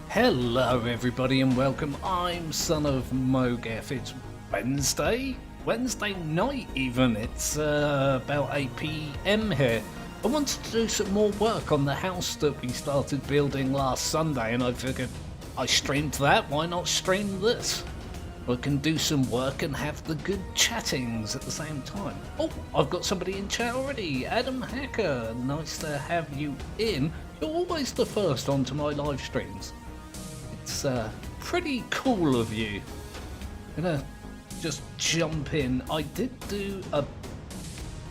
Hello everybody and welcome, I'm Son of Mogef. It's Wednesday night even, it's about 8 PM here. I wanted to do some more work on the house that we started building last Sunday and I figured I streamed that, why not stream this? I can do some work and have the good chattings at the same time. Oh, I've got somebody in chat already, Adam Hacker, nice to have you in. You're always the first onto my live streams. It's pretty cool of you. Gonna just jump in. I did do a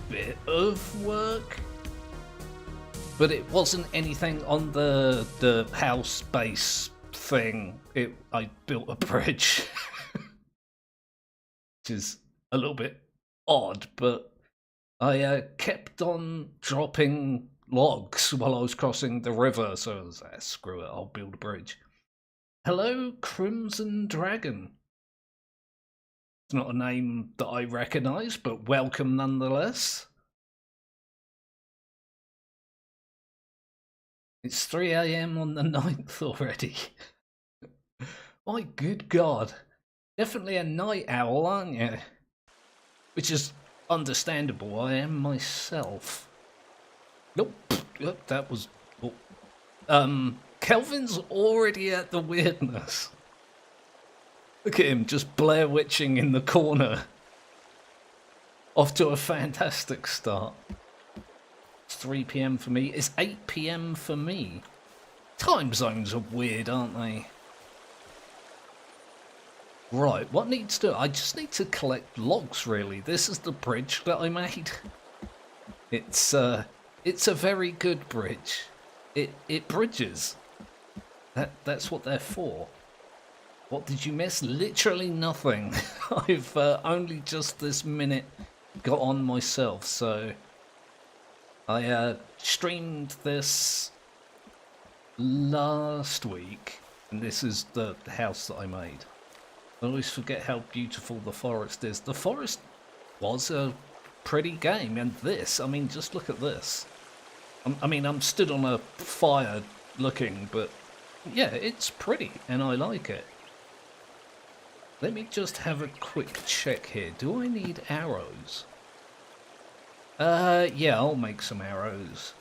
bit of work, but it wasn't anything on the house base thing. I built a bridge, which is a little bit odd, but I kept on dropping logs while I was crossing the river, so I was like, screw it, I'll build a bridge. Hello, Crimson Dragon. It's not a name that I recognise, but welcome nonetheless. It's 3 AM on the 9th already. My good God. Definitely a night owl, aren't you? Which is understandable, I am myself. Nope, that was... Kelvin's already at the weirdness. Look at him, just Blair Witching in the corner. Off to a fantastic start. It's 3 PM for me. It's 8 PM for me. Time zones are weird, aren't they? Right, what needs to... I just need to collect logs, really. This is the bridge that I made. It's a very good bridge. It bridges. That's what they're for. What did you miss? Literally nothing. I've only just this minute got on myself, so I streamed this last week, and this is the house that I made. I always forget how beautiful the forest is. The forest was a pretty game, and this, I mean, just look at this. I'm stood on a fire looking, but yeah, it's pretty, and I like it. Let me just have a quick check here. Do I need arrows? Yeah, I'll make some arrows.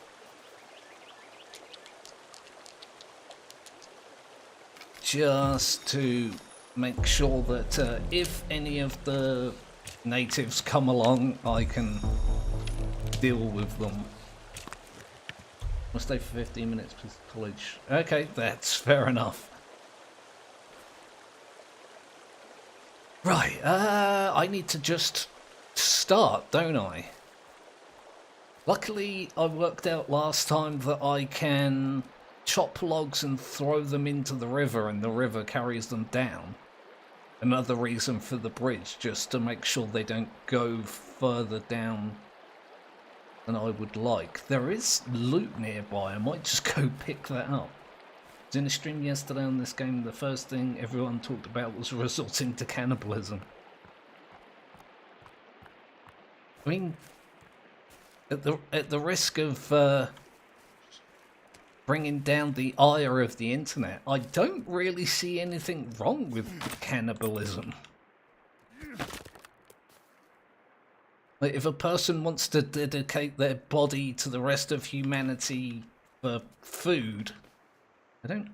Just to make sure that if any of the natives come along, I can deal with them. I'll stay for 15 minutes to college. Okay, that's fair enough. Right, I need to just start, don't I? Luckily, I worked out last time that I can chop logs and throw them into the river and the river carries them down. Another reason for the bridge, just to make sure they don't go further down than I would like. There is loot nearby, I might just go pick that up. I was in a stream yesterday on this game, the first thing everyone talked about was resorting to cannibalism. I mean, at the risk of bringing down the ire of the internet, I don't really see anything wrong with cannibalism. Like, if a person wants to dedicate their body to the rest of humanity for food, I don't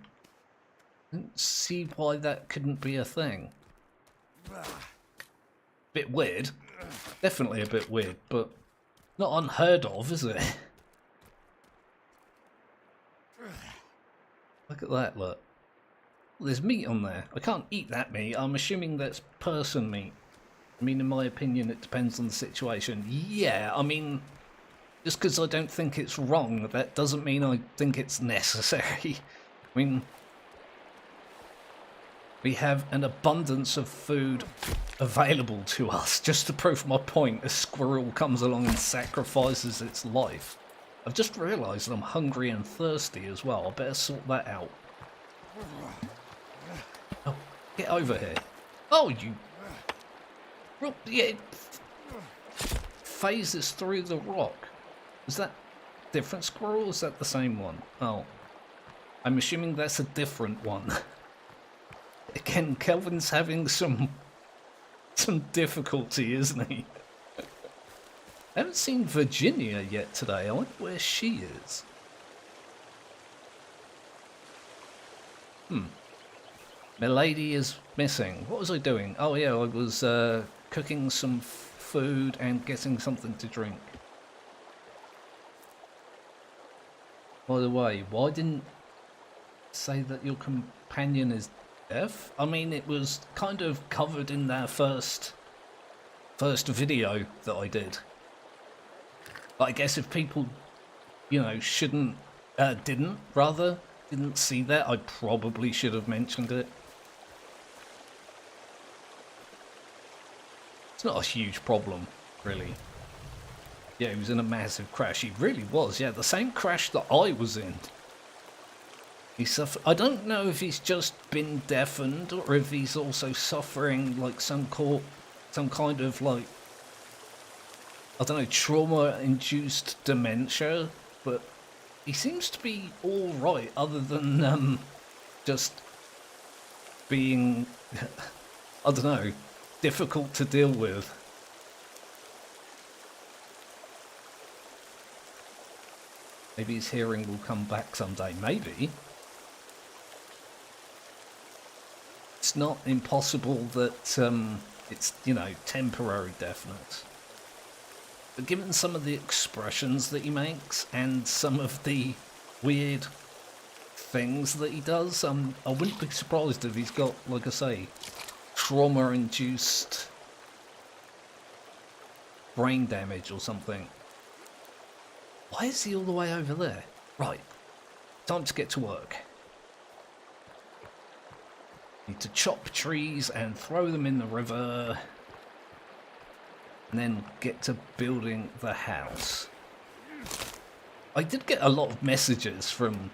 see why that couldn't be a thing. Bit weird. Definitely a bit weird, but not unheard of, is it? Look at that, look. There's meat on there. I can't eat that meat. I'm assuming that's person meat. I mean, in my opinion, it depends on the situation. Yeah, I mean, just because I don't think it's wrong, that doesn't mean I think it's necessary. I mean, we have an abundance of food available to us. Just to prove my point, a squirrel comes along and sacrifices its life. I've just realised I'm hungry and thirsty as well. I better sort that out. Oh, get over here. Oh, you... Yeah, it phases through the rock. Is that different squirrel or is that the same one? Oh. I'm assuming that's a different one. Again, Kelvin's having some difficulty, isn't he? I haven't seen Virginia yet today. I wonder where she is. Milady is missing. What was I doing? Oh yeah, I was cooking some food and getting something to drink. By the way, why didn't say that your companion is deaf? I mean, it was kind of covered in their first video that I did. But I guess if people, you know, didn't see that, I probably should have mentioned it. It's not a huge problem, really. Yeah, he was in a massive crash. He really was, yeah, the same crash that I was in. He suffered. I don't know if he's just been deafened or if he's also suffering like some kind of like, I don't know, trauma-induced dementia, but he seems to be all right, other than just being, I don't know, difficult to deal with. Maybe his hearing will come back someday. Maybe. It's not impossible that it's, you know, temporary deafness. But given some of the expressions that he makes and some of the weird things that he does, I wouldn't be surprised if he's got, like I say, trauma-induced brain damage or something. Why is he all the way over there? Right, time to get to work. Need to chop trees and throw them in the river. And then get to building the house. I did get a lot of messages from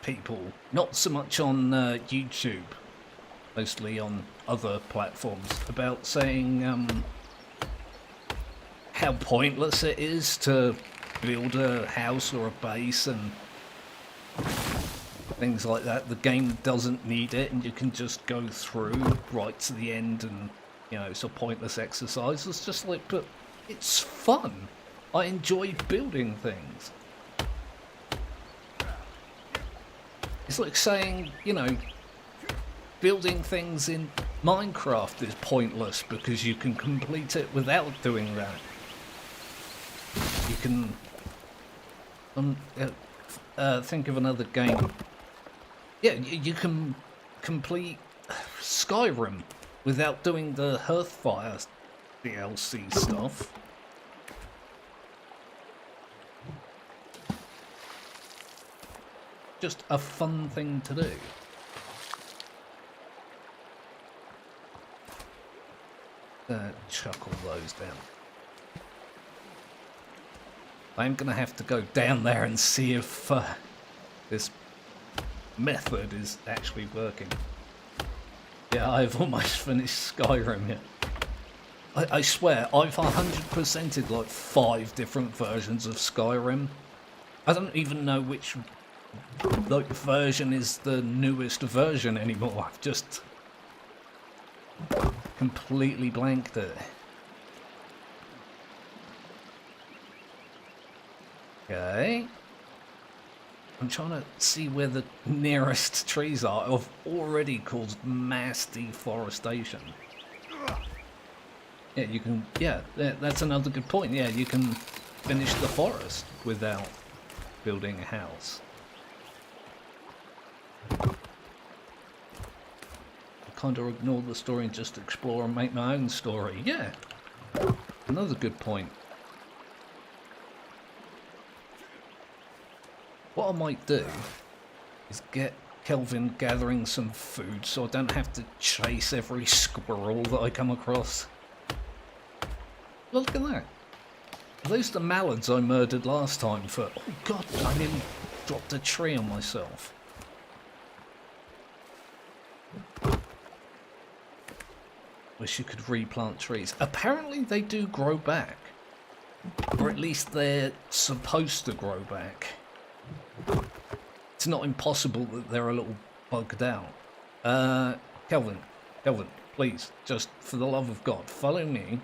people, not so much on YouTube, mostly on other platforms, about saying how pointless it is to build a house or a base and things like that. The game doesn't need it and you can just go through right to the end and, you know, it's a pointless exercise. It's just like, but it's fun. I enjoy building things. It's like saying, you know, building things in Minecraft is pointless because you can complete it without doing that. You can think of another game. Yeah, you can complete Skyrim without doing the Hearthfire DLC stuff. Just a fun thing to do. Chuck all those down. I'm gonna have to go down there and see if this method is actually working. Yeah, I've almost finished Skyrim yet. I swear, I've 100%ed like 5 different versions of Skyrim. I don't even know which like version is the newest version anymore. I've just completely blanked it. Okay. I'm trying to see where the nearest trees are. I've already caused mass deforestation. Yeah, you can... Yeah, that's another good point. Yeah, you can finish the forest without building a house. Kind of ignore the story and just explore and make my own story. Yeah, another good point. What I might do is get Kelvin gathering some food so I don't have to chase every squirrel that I come across. Look at that. Are those the mallards I murdered last time for... Oh god, I nearly dropped a tree on myself. Wish you could replant trees. Apparently they do grow back. Or at least they're supposed to grow back. it's not impossible that they're a little bugged out. Kelvin, please, just for the love of God, follow me.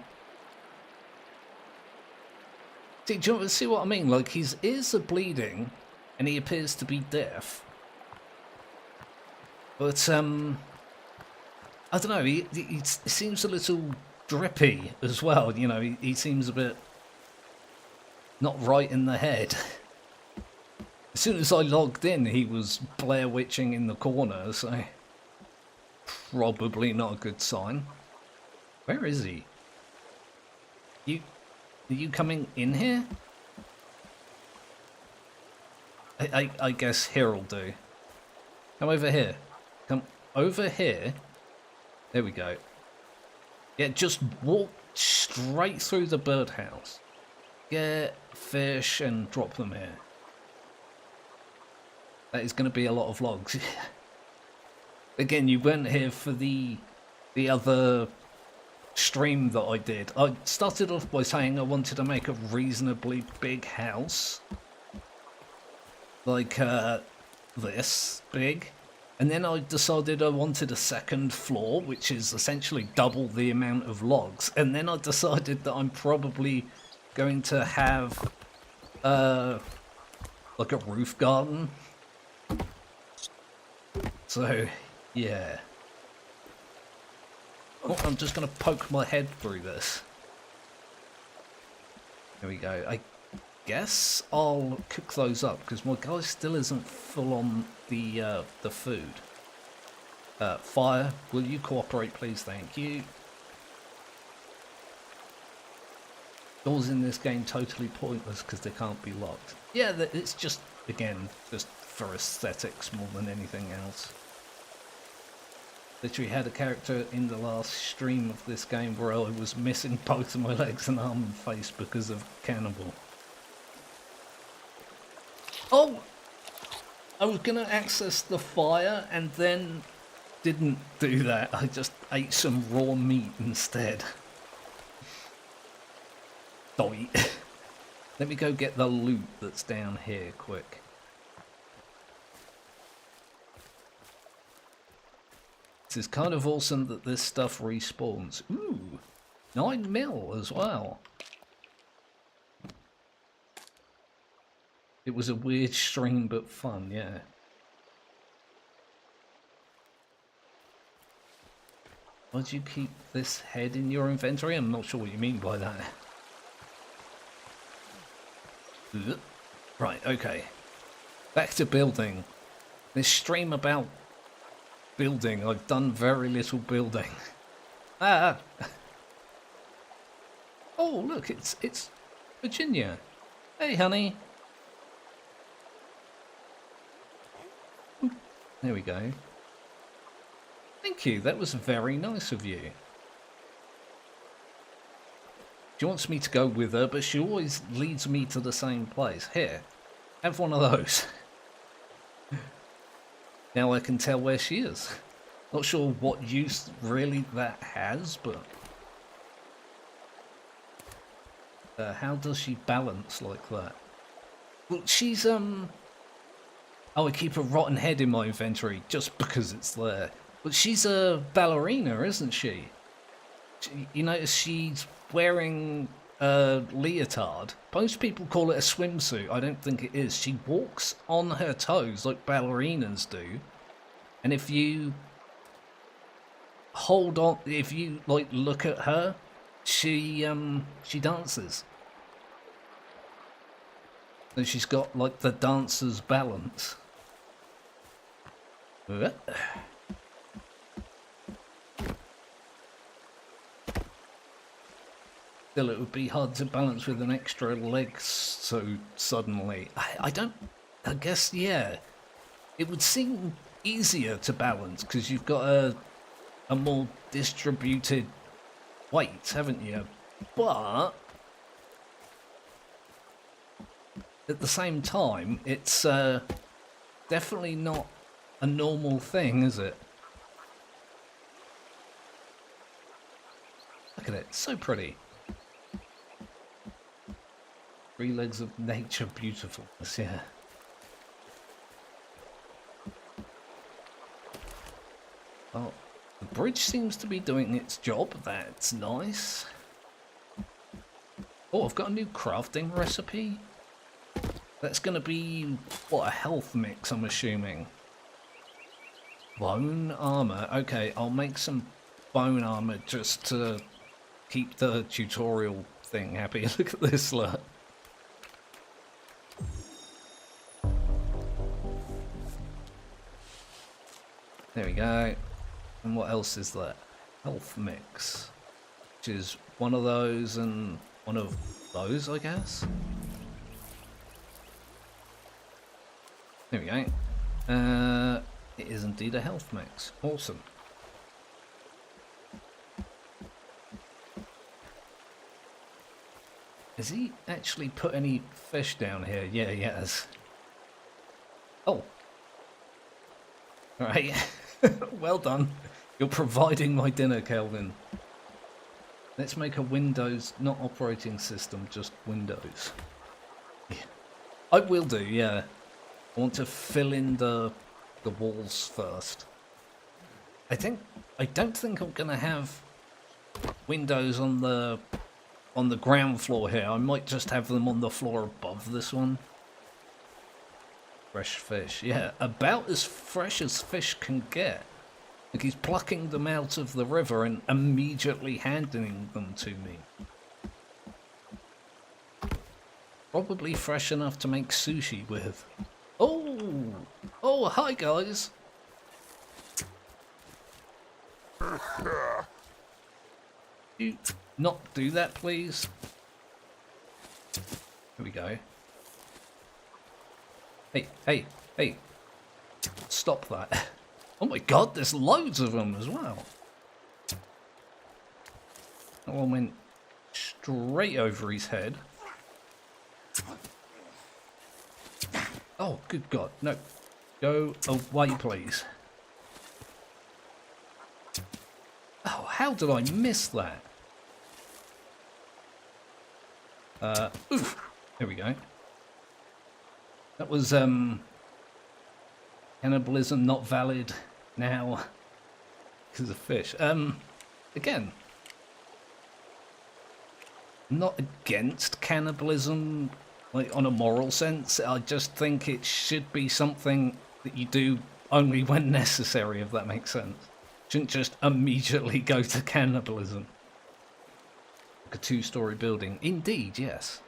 See, do you see what I mean? Like, his ears are bleeding, and he appears to be deaf. But, I don't know, he seems a little drippy as well, you know, he seems a bit not right in the head. As soon as I logged in, he was Blair Witching in the corner, so probably not a good sign. Where is he? Are you coming in here? I guess here'll do. Come over here. Come over here. There we go. Yeah, just walk straight through the birdhouse. Get fish and drop them here. That is going to be a lot of logs. Again, you weren't here for the other stream that I did. I started off by saying I wanted to make a reasonably big house. Like this big. And then I decided I wanted a second floor, which is essentially double the amount of logs. And then I decided that I'm probably going to have like a roof garden. So, yeah. Oh, I'm just going to poke my head through this. There we go. I guess I'll cook those up, because my guy still isn't full on the food. Fire, will you cooperate, please? Thank you. Doors in this game totally pointless because they can't be locked. Yeah, it's just, again, just for aesthetics more than anything else. Literally had a character in the last stream of this game where I was missing both of my legs and arm and face because of cannibal. Oh! I was gonna access the fire and then didn't do that. I just ate some raw meat instead. Die. Let me go get the loot that's down here quick. This is kind of awesome that this stuff respawns. Ooh, 9 mil as well. It was a weird stream, but fun, yeah. Why'd you keep this head in your inventory? I'm not sure what you mean by that. Right, okay. Back to building. This stream about building, I've done very little building. Ah! Oh, look, it's Virginia. Hey, honey. There we go. Thank you, that was very nice of you. She wants me to go with her, but she always leads me to the same place. Here, have one of those. Now I can tell where she is. Not sure what use really that has, but... how does she balance like that? Well, she's, Oh, I keep a rotten head in my inventory just because it's there. But she's a ballerina, isn't she? You notice she's wearing a leotard. Most people call it a swimsuit. I don't think it is. She walks on her toes like ballerinas do. And if you hold on, if you like look at her, she dances. So she's got like the dancer's balance. Still, it would be hard to balance with an extra leg so suddenly. I guess, yeah. It would seem easier to balance because you've got a more distributed weight, haven't you? But at the same time, it's definitely not a normal thing, is it? Look at it, so pretty. 3 legs of nature beautifulness, yeah. Oh, the bridge seems to be doing its job. That's nice. Oh, I've got a new crafting recipe. That's going to be, what, a health mix, I'm assuming. Bone armor. Okay, I'll make some bone armor just to keep the tutorial thing happy. Look at this, look. There we go. And what else is that? Health mix. Which is one of those and one of those, I guess. There we go. It is indeed a health mix. Awesome. Has he actually put any fish down here? Yeah, he has. Oh. Alright. Well done. You're providing my dinner, Kelvin. Let's make a Windows, not operating system, just Windows. Yeah. I will do, yeah. I want to fill in the walls first. I don't think I'm gonna have windows on the ground floor here. I might just have them on the floor above this one. Fresh fish, yeah, about as fresh as fish can get. Like he's plucking them out of the river and immediately handing them to me. Probably fresh enough to make sushi with. Oh, hi guys. You not do that, please? Here we go. Hey. Stop that. Oh my god, there's loads of them as well. That one went straight over his head. Oh, good god, no. Go away, please. Oh, how did I miss that? Oof. There we go. That was, cannibalism not valid now because of fish. Again, not against cannibalism, like on a moral sense. I just think it should be something that you do only when necessary, if that makes sense. Shouldn't just immediately go to cannibalism. Like a 2-story building. Indeed, yes.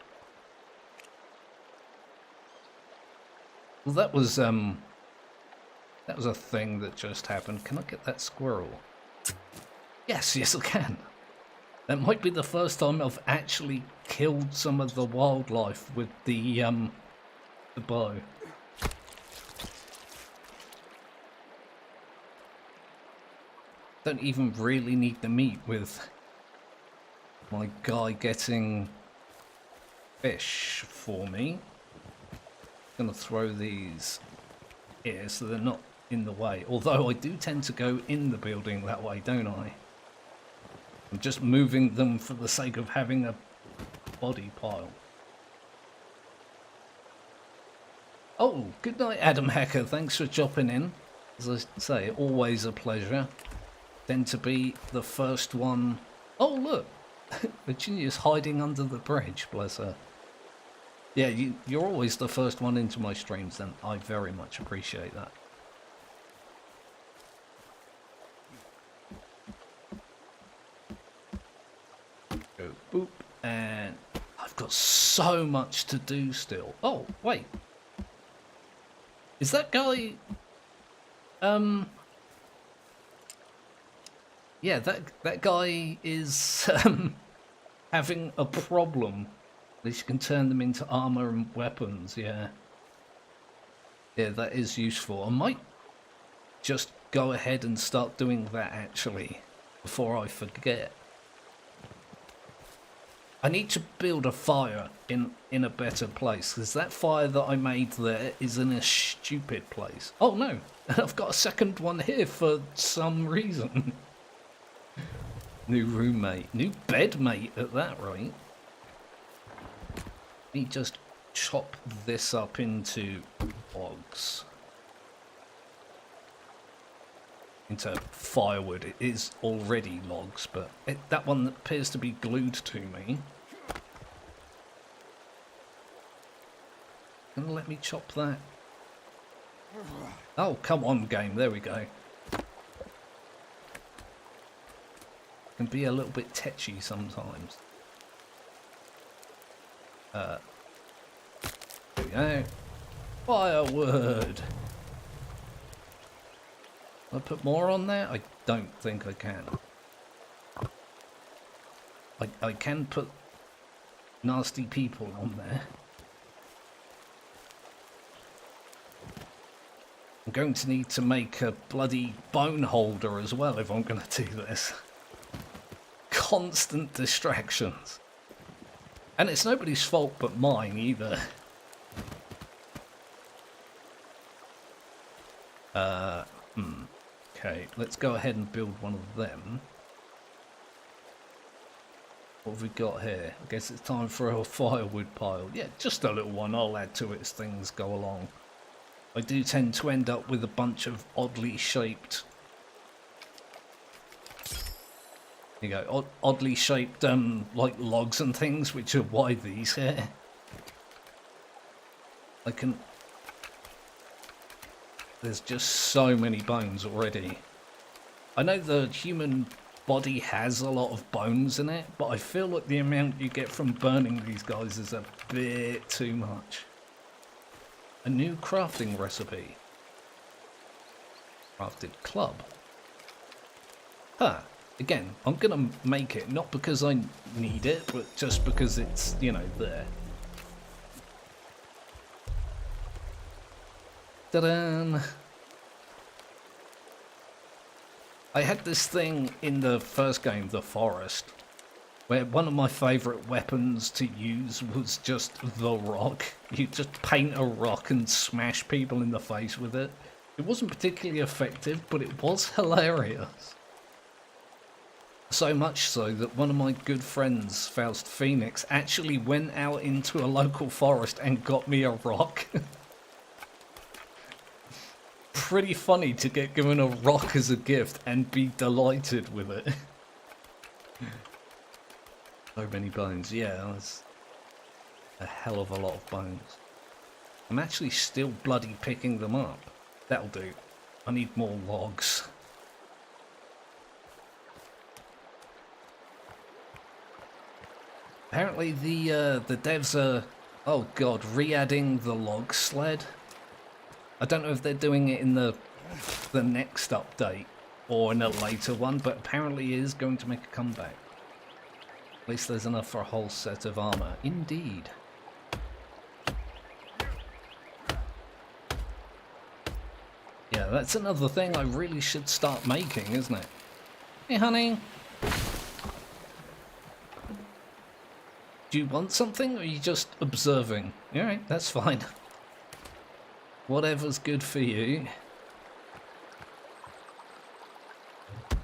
Well, that was a thing that just happened. Can I get that squirrel? Yes, I can. That might be the first time I've actually killed some of the wildlife with the bow. Don't even really need the meat with my guy getting fish for me. Gonna throw these here so they're not in the way. Although I do tend to go in the building that way, don't I? I'm just moving them for the sake of having a body pile. Oh, good night, Adam Hacker. Thanks for dropping in. As I say, always a pleasure. Tend to be the first one. Oh, look! Virginia's hiding under the bridge, bless her. Yeah, you're always the first one into my streams, and I very much appreciate that. Go boop, and I've got so much to do still. Oh, wait. Is that guy... Yeah, that guy is having a problem. At least you can turn them into armor and weapons, yeah. Yeah, that is useful. I might just go ahead and start doing that, actually, before I forget. I need to build a fire in a better place, because that fire that I made there is in a stupid place. Oh, no. I've got a second one here for some reason. New roommate. New bedmate at that rate. Let me just chop this up into logs. into firewood. It is already logs, but that one appears to be glued to me. Gonna let me chop that? Oh, come on, game. There we go. Can be a little bit tetchy sometimes. There we go. Firewood. Can I put more on there? I don't think I can. I can put nasty people on there. I'm going to need to make a bloody bone holder as well if I'm going to do this. Constant distractions. And it's nobody's fault but mine either. Okay, let's go ahead and build one of them. What have we got here? I guess it's time for a firewood pile. Yeah, just a little one. I'll add to it as things go along. I do tend to end up with a bunch of oddly shaped... There you go, oddly shaped like logs and things, which are why these here. I can... There's just so many bones already. I know the human body has a lot of bones in it, but I feel like the amount you get from burning these guys is a bit too much. A new crafting recipe. Crafted club. Huh. Again, I'm gonna make it, not because I need it, but just because it's, you know, there. Ta-da! I had this thing in the first game, The Forest, where one of my favourite weapons to use was just the rock. You just paint a rock and smash people in the face with it. It wasn't particularly effective, but it was hilarious. So much so that one of my good friends, Faust Phoenix, actually went out into a local forest and got me a rock. Pretty funny to get given a rock as a gift and be delighted with it. So many bones. Yeah, that's a hell of a lot of bones. I'm actually still bloody picking them up. That'll do. I need more logs. Apparently the devs are, oh god, re-adding the log sled. I don't know if they're doing it in the next update or in a later one, but apparently it is going to make a comeback. At least there's enough for a whole set of armor. Indeed. Yeah, that's another thing I really should start making, isn't it? Hey, honey. Do you want something, or are you just observing? Alright, that's fine. Whatever's good for you. Oh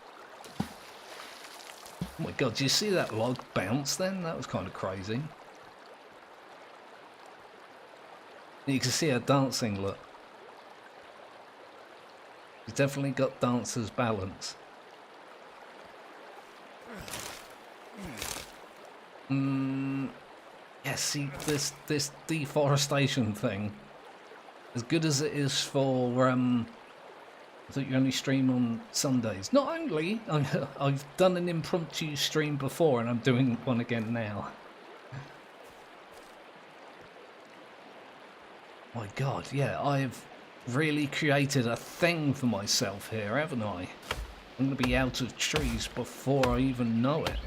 my god, do you see that log bounce then? That was kind of crazy. You can see her dancing, look. She's definitely got dancer's balance. Yeah, see, this deforestation thing, as good as it is for, I thought you only stream on Sundays. Not only, I've done an impromptu stream before and I'm doing one again now. My god, yeah, I've really created a thing for myself here, haven't I? I'm going to be out of trees before I even know it.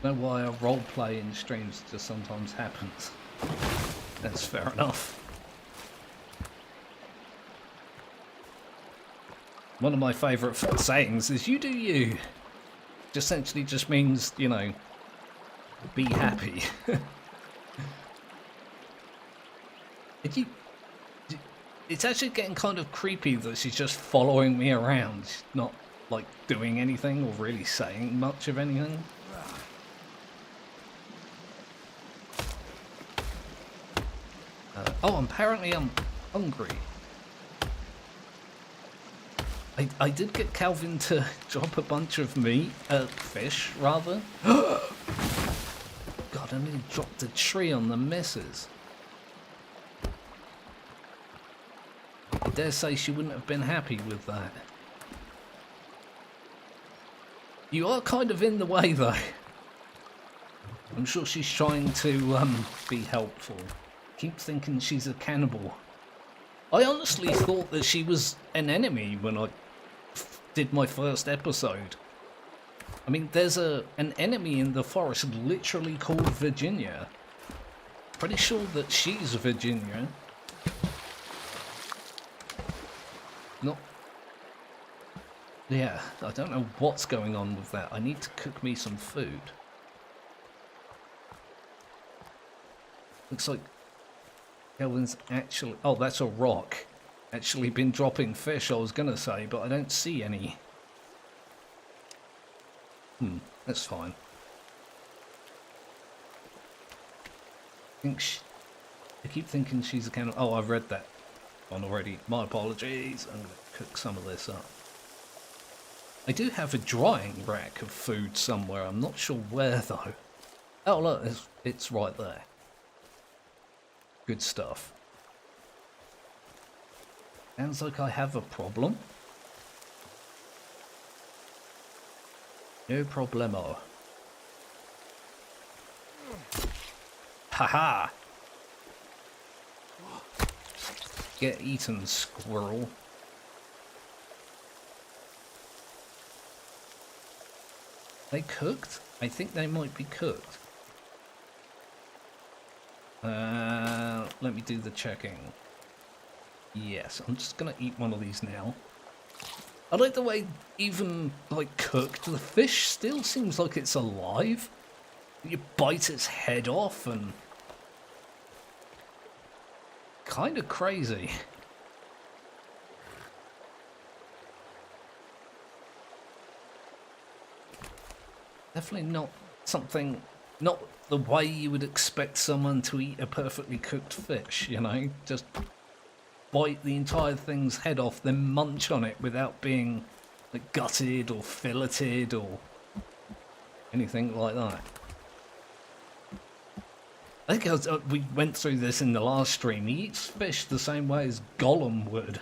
I know why a roleplay in streams just sometimes happens. That's fair enough. One of my favourite sayings is, you do you. Which essentially just means, you know, be happy. It's actually getting kind of creepy that she's just following me around. She's not, like, doing anything or really saying much of anything. Oh, apparently I'm hungry. I did get Calvin to drop a bunch of meat, fish rather. God, I nearly dropped a tree on the missus. I dare say she wouldn't have been happy with that. You are kind of in the way though. I'm sure she's trying to be helpful. Keep thinking she's a cannibal. I honestly thought that she was an enemy when I did my first episode. I mean, there's an enemy in the forest literally called Virginia. Pretty sure that she's Virginia. Not... Yeah, I don't know what's going on with that. I need to cook me some food. Looks like Kelvin's actually... Oh, that's a rock. Actually been dropping fish, I was going to say, but I don't see any. That's fine. I keep thinking she's a cannibal. Oh, I've read that one already. My apologies. I'm going to cook some of this up. I do have a drying rack of food somewhere. I'm not sure where, though. Oh, look, it's right there. Good stuff. Sounds like I have a problem. No problemo. Haha! Get eaten, squirrel. They cooked? I think they might be cooked. Let me do the checking. Yes, I'm just gonna eat one of these now. I like the way, even like cooked, the fish still seems like it's alive. You bite its head off and... kind of crazy. Definitely not something, not the way you would expect someone to eat a perfectly cooked fish, you know? Just bite the entire thing's head off, then munch on it without being like, gutted or filleted or anything like that. I think we went through this in the last stream. He eats fish the same way as Gollum would.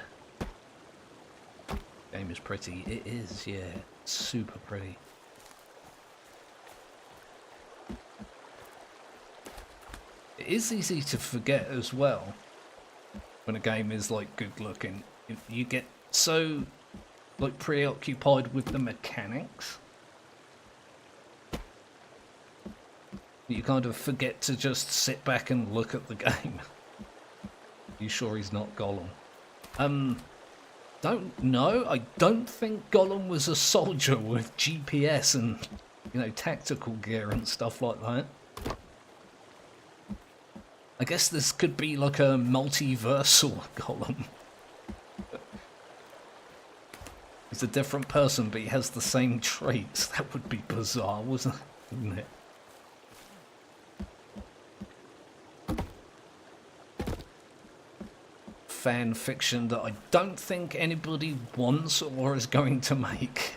Game is pretty. It is, yeah. Super pretty. It is easy to forget as well when a game is like good looking. You get so like preoccupied with the mechanics. You kind of forget to just sit back and look at the game. You sure he's not Gollum? Don't know. I don't think Gollum was a soldier with GPS and, you know, tactical gear and stuff like that. I guess this could be like a multiversal Gollum. He's a different person, but he has the same traits. That would be bizarre, wouldn't it? Fan fiction that I don't think anybody wants or is going to make.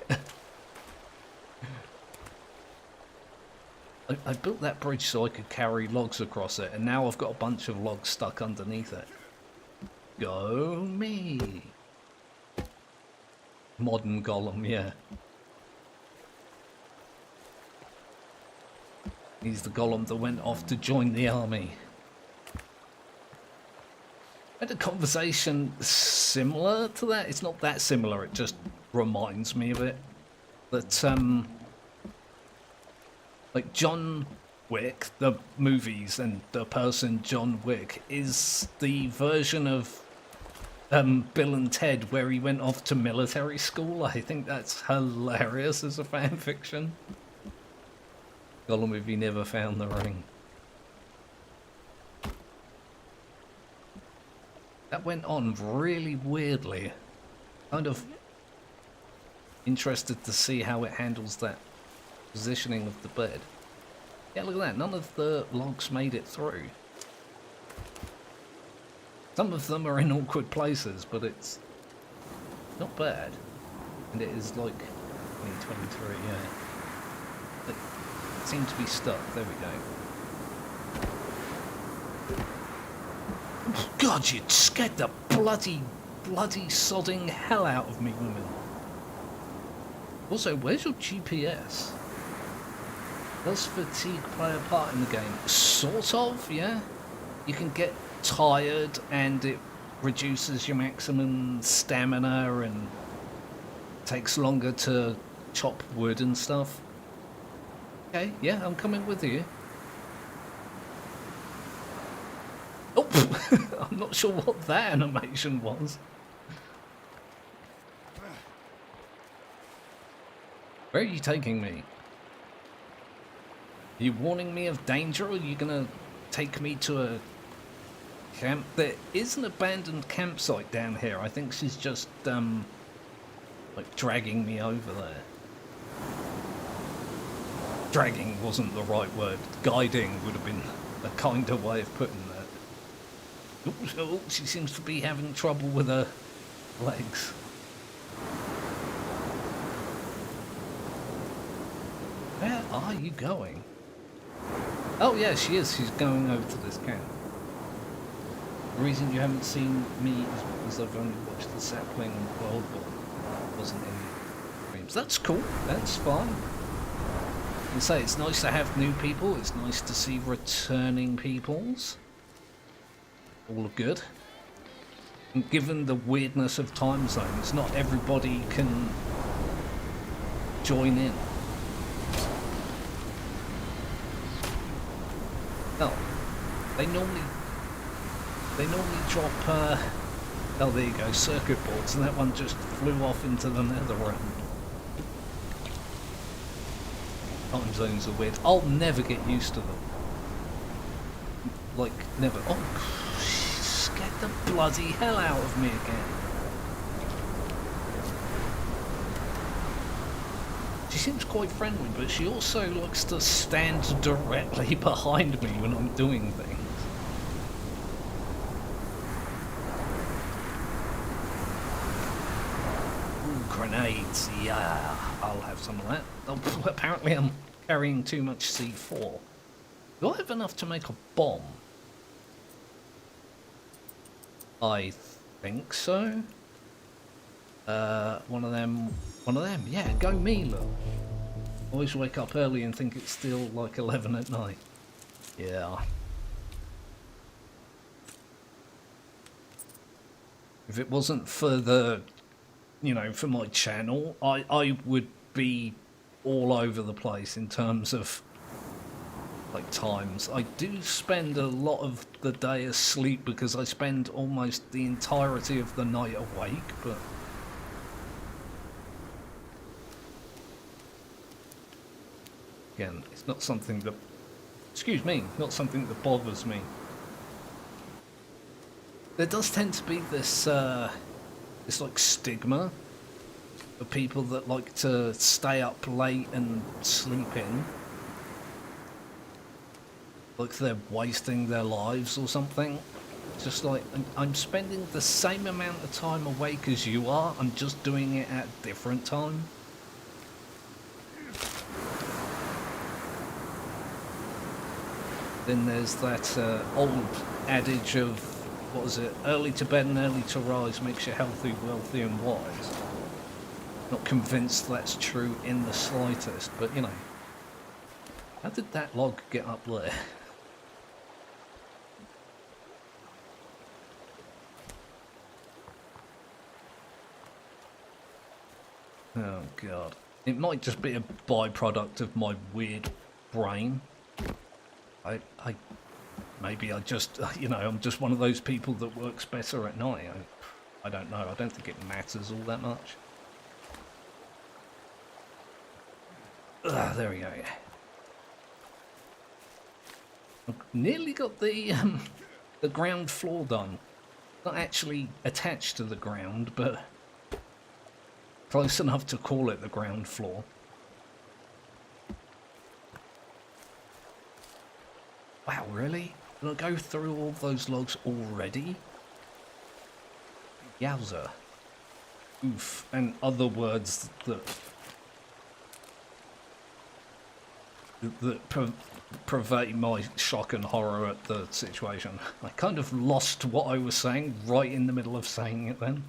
I built that bridge so I could carry logs across it, and now I've got a bunch of logs stuck underneath it. Go me! Modern Gollum, yeah. He's the Gollum that went off to join the army. I had a conversation similar to that. It's not that similar, it just reminds me of it. That, like John Wick, the movies, and the person John Wick is the version of Bill and Ted where he went off to military school. I think that's hilarious as a fan fiction. Gollum if he never found the ring. That went on really weirdly. Kind of interested to see how it handles that positioning of the bed. Yeah, look at that. None of the logs made it through. Some of them are in awkward places, but it's not bad. And it is like 2023, yeah. It seems to be stuck. There we go. God, you scared the bloody sodding hell out of me, woman. Also, where's your GPS? Does fatigue play a part in the game? Sort of, yeah. You can get tired and it reduces your maximum stamina and takes longer to chop wood and stuff. Okay, yeah, I'm coming with you. Oh, I'm not sure what that animation was. Where are you taking me? Are you warning me of danger, or are you gonna take me to a camp? There is an abandoned campsite down here. I think she's just, like, dragging me over there. Dragging wasn't the right word. Guiding would have been a kinder way of putting that. Oh, she seems to be having trouble with her legs. Where are you going? Oh yeah, she is. She's going over to this camp. The reason you haven't seen me is because I've only watched the Sapling World War. Wasn't in dreams. That's cool. That's fine. And say it's nice to have new people. It's nice to see returning peoples. All good. And given the weirdness of time zones, not everybody can join in. Oh, they normally drop, oh there you go, circuit boards, and that one just flew off into the nether realm. Time zones are weird. I'll never get used to them. Like, never. Oh, scared the bloody hell out of me again. She seems quite friendly, but she also likes to stand directly behind me when I'm doing things. Ooh, grenades, yeah, I'll have some of that. Oh, apparently I'm carrying too much C4. Do I have enough to make a bomb? I think so. One of them, yeah, go me, look. Always wake up early and think it's still like 11 at night. Yeah. If it wasn't for the, you know, for my channel, I would be all over the place in terms of, like, times. I do spend a lot of the day asleep because I spend almost the entirety of the night awake, but... Again, it's not something that, excuse me, not something that bothers me. There does tend to be this, this like stigma of people that like to stay up late and sleep in. Like they're wasting their lives or something. Just like, I'm spending the same amount of time awake as you are, I'm just doing it at a different time. Then there's that old adage of, what is it, early to bed and early to rise makes you healthy, wealthy and wise. Not convinced that's true in the slightest, but you know. How did that log get up there? Oh god. It might just be a byproduct of my weird brain. Maybe I just, you know, I'm just one of those people that works better at night. I don't know. I don't think it matters all that much. There we go. I've nearly got the ground floor done. Not actually attached to the ground, but close enough to call it the ground floor. Wow, really? Did I go through all those logs already? Yowza. oof and other words that purvey my shock and horror at the situation. I kind of lost what I was saying right in the middle of saying it then.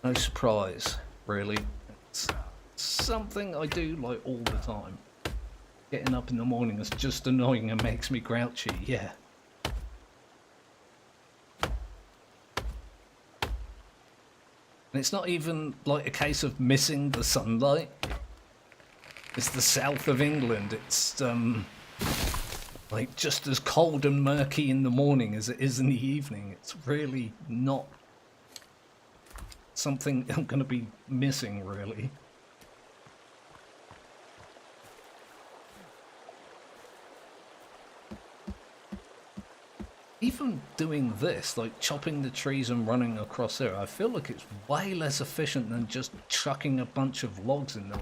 No surprise, really. It's something I do like all the time. Getting up in the morning is just annoying and makes me grouchy, yeah. And it's not even like a case of missing the sunlight. It's the south of England. It's like just as cold and murky in the morning as it is in the evening. It's really not something I'm going to be missing, really. Even doing this, like chopping the trees and running across there, I feel like it's way less efficient than just chucking a bunch of logs in there.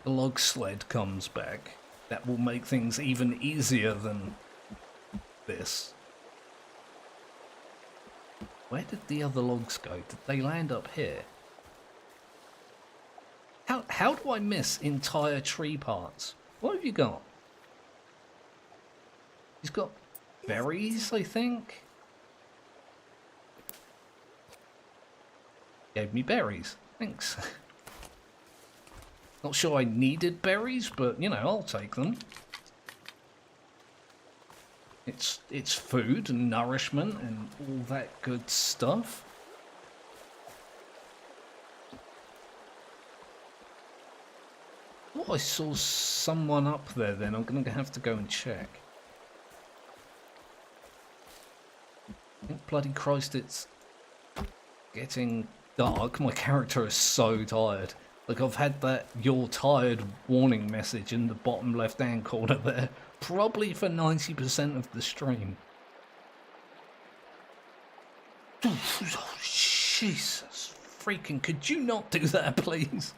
The log sled comes back. That will make things even easier than this. Where did the other logs go? Did they land up here? How do I miss entire tree parts? What have you got? He's got berries, I think? Gave me berries. Thanks. Not sure I needed berries, but, you know, I'll take them. It's food and nourishment and all that good stuff. Oh, I saw someone up there then. I'm going to have to go and check. Bloody Christ, it's getting dark. My character is so tired. Like, I've had that "you're tired" warning message in the bottom left-hand corner there, probably for 90% of the stream. Oh, Jesus freaking, could you not do that, please?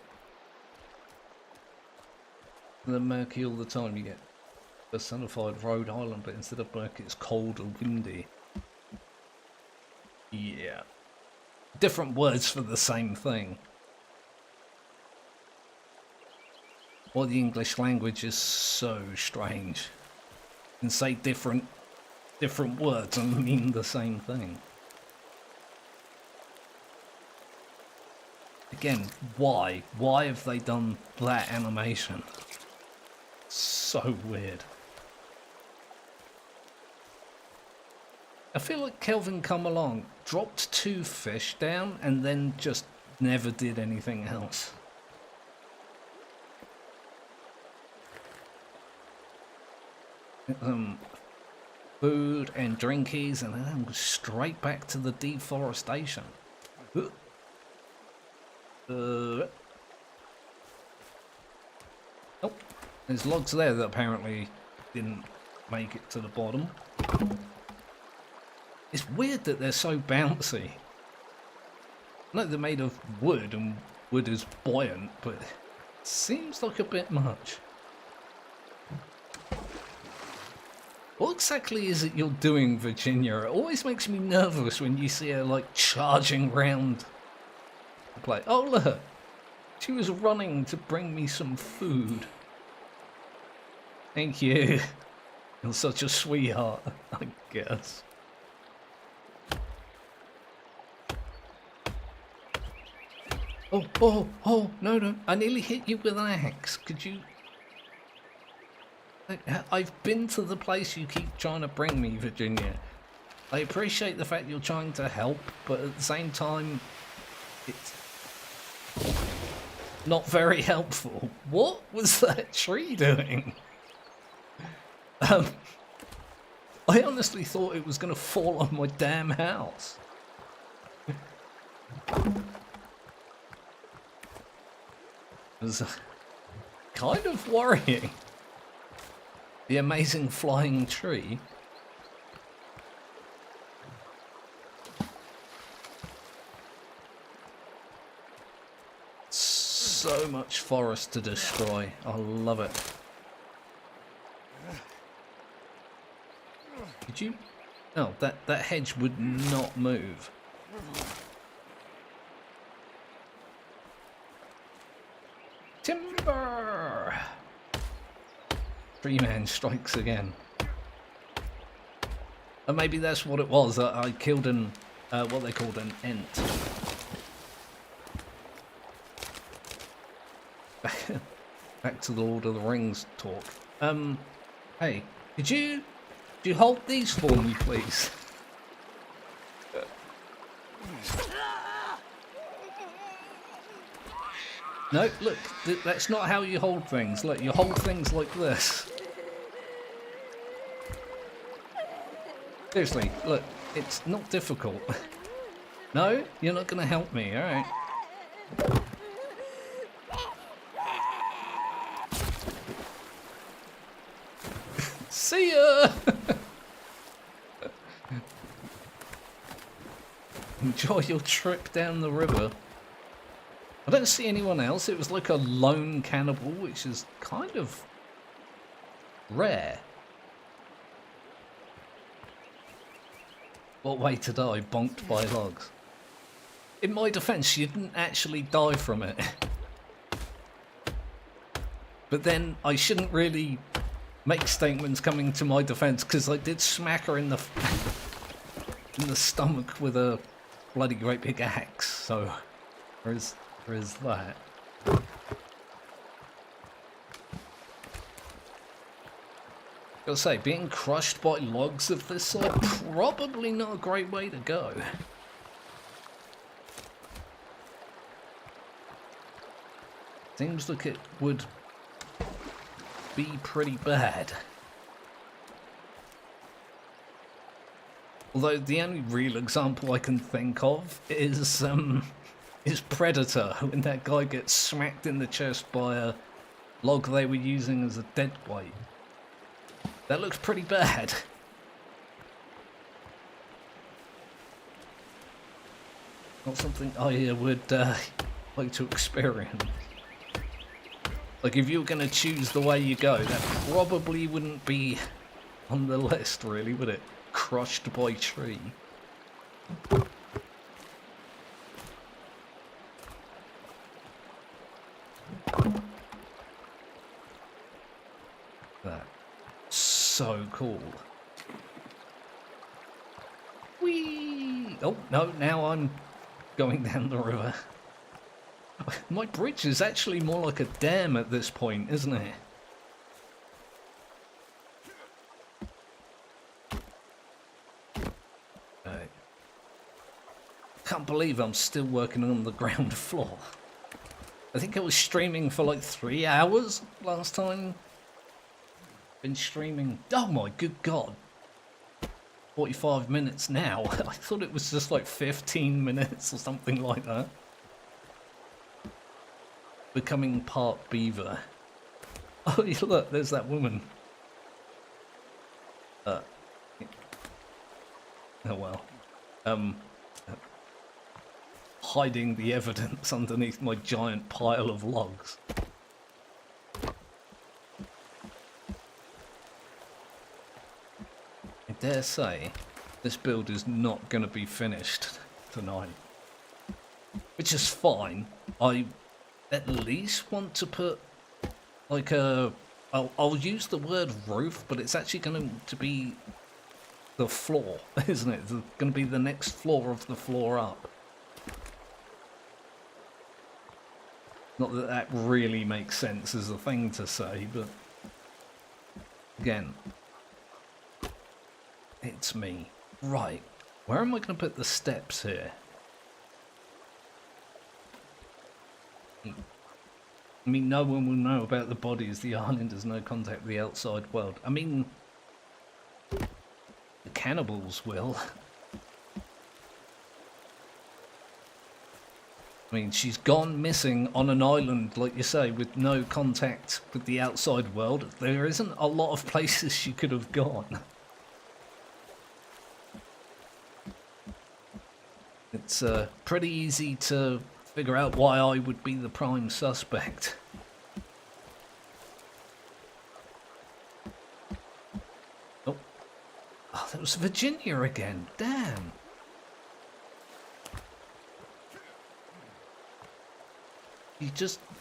The murky all the time. You get personified Rhode Island, but instead of murky, it's cold and windy. Yeah. Different words for the same thing. Well, the English language is so strange. You can say different words and mean the same thing. Again, why? Why have they done that animation? So weird. I feel like Kelvin Come Along dropped 2 fish down and then just never did anything else. Food and drinkies, and then straight back to the deforestation. Oh, there's logs there that apparently didn't make it to the bottom. It's weird that they're so bouncy. I know they're made of wood, and wood is buoyant, but it seems like a bit much. What exactly is it you're doing, Virginia? It always makes me nervous when you see her, like, charging round the place. Oh, look! She was running to bring me some food. Thank you. You're such a sweetheart, I guess. Oh, no, I nearly hit you with an axe. Could you... I've been to the place you keep trying to bring me, Virginia. I appreciate the fact you're trying to help, but at the same time, it's not very helpful. What was that tree doing? I honestly thought it was going to fall on my damn house. It was kind of worrying. The amazing flying tree. So much forest to destroy. I love it. Could you? Oh, that hedge would not move. Timber! Tree-man strikes again. And maybe that's what it was. I killed an, what they called an ent. Back to the Lord of the Rings talk. Hey, could you hold these for me, please? No, look, that's not how you hold things. Look, you hold things like this. Seriously, look, it's not difficult. No, you're not gonna help me, alright? See ya! Enjoy your trip down the river. I don't see anyone else. It was like a lone cannibal, which is kind of rare. What way to die? Bonked by logs. In my defense, she didn't actually die from it. But then I shouldn't really make statements coming to my defense, because I did smack her in the stomach with a bloody great big axe. So there is that. Gotta say, being crushed by logs of this sort, probably not a great way to go. Seems like it would be pretty bad. Although the only real example I can think of is Predator, when that guy gets smacked in the chest by a log they were using as a deadweight. That looks pretty bad. Not something I would like to experience. Like, if you were going to choose the way you go, that probably wouldn't be on the list, really, would it? Crushed by tree. That. So cool. Whee! Oh, no, now I'm going down the river. My bridge is actually more like a dam at this point, isn't it? Right. Can't believe I'm still working on the ground floor. I think I was streaming for like 3 hours last time. Been streaming. Oh my good god. 45 minutes now. I thought it was just like 15 minutes or something like that. Becoming part beaver. Oh, look, there's that woman. Oh well. Hiding the evidence underneath my giant pile of logs. I dare say this build is not going to be finished tonight. Which is fine. I at least want to put like a... I'll use the word roof, but it's actually going to be the floor, isn't it? It's going to be the next floor of the floor up. Not that that really makes sense as a thing to say, but again, it's me. Right, where am I going to put the steps here? I mean, no one will know about the bodies. The island has no contact with the outside world. I mean, the cannibals will. I mean, she's gone missing on an island, like you say, with no contact with the outside world. There isn't a lot of places she could have gone. It's pretty easy to figure out why I would be the prime suspect. Oh, that was Virginia again. Damn.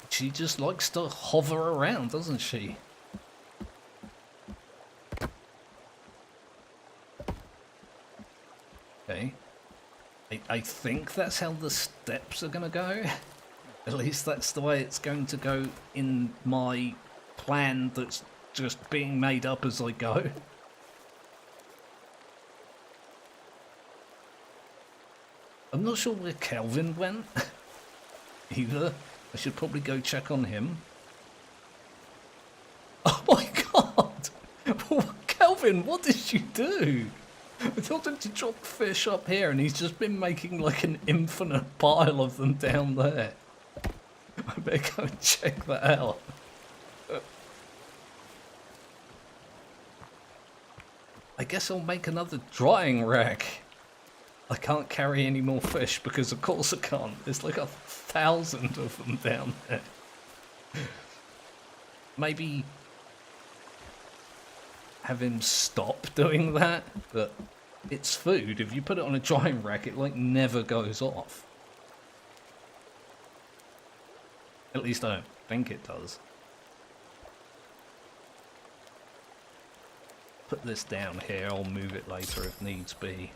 She just likes to hover around, doesn't she? Okay. I think that's how the steps are gonna go. At least that's the way it's going to go in my plan that's just being made up as I go. I'm not sure where Kelvin went either. I should probably go check on him. Oh my god! Kelvin, what did you do? I told him to drop fish up here and he's just been making like an infinite pile of them down there. I better go and check that out. I guess I'll make another drying rack. I can't carry any more fish because of course I can't. There's like 1,000 of them down there. Maybe have him stop doing that, but it's food. If you put it on a drying rack, it like never goes off. At least I don't think it does. Put this down here, I'll move it later if needs be.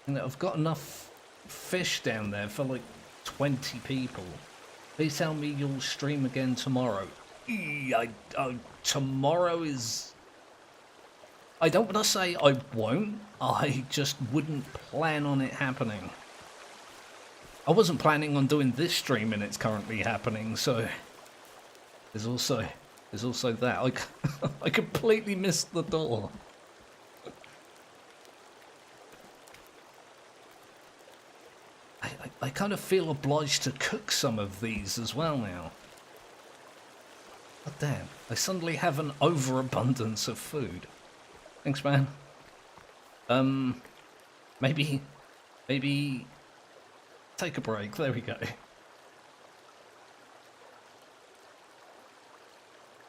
And I've got enough fish down there for like 20 people. Please tell me you'll stream again tomorrow. Tomorrow is... I don't want to say I won't, I just wouldn't plan on it happening. I wasn't planning on doing this stream and it's currently happening, so... There's also that. I completely missed the door. I kind of feel obliged to cook some of these as well now. God damn, I suddenly have an overabundance of food. Thanks, man. Maybe take a break. There we go.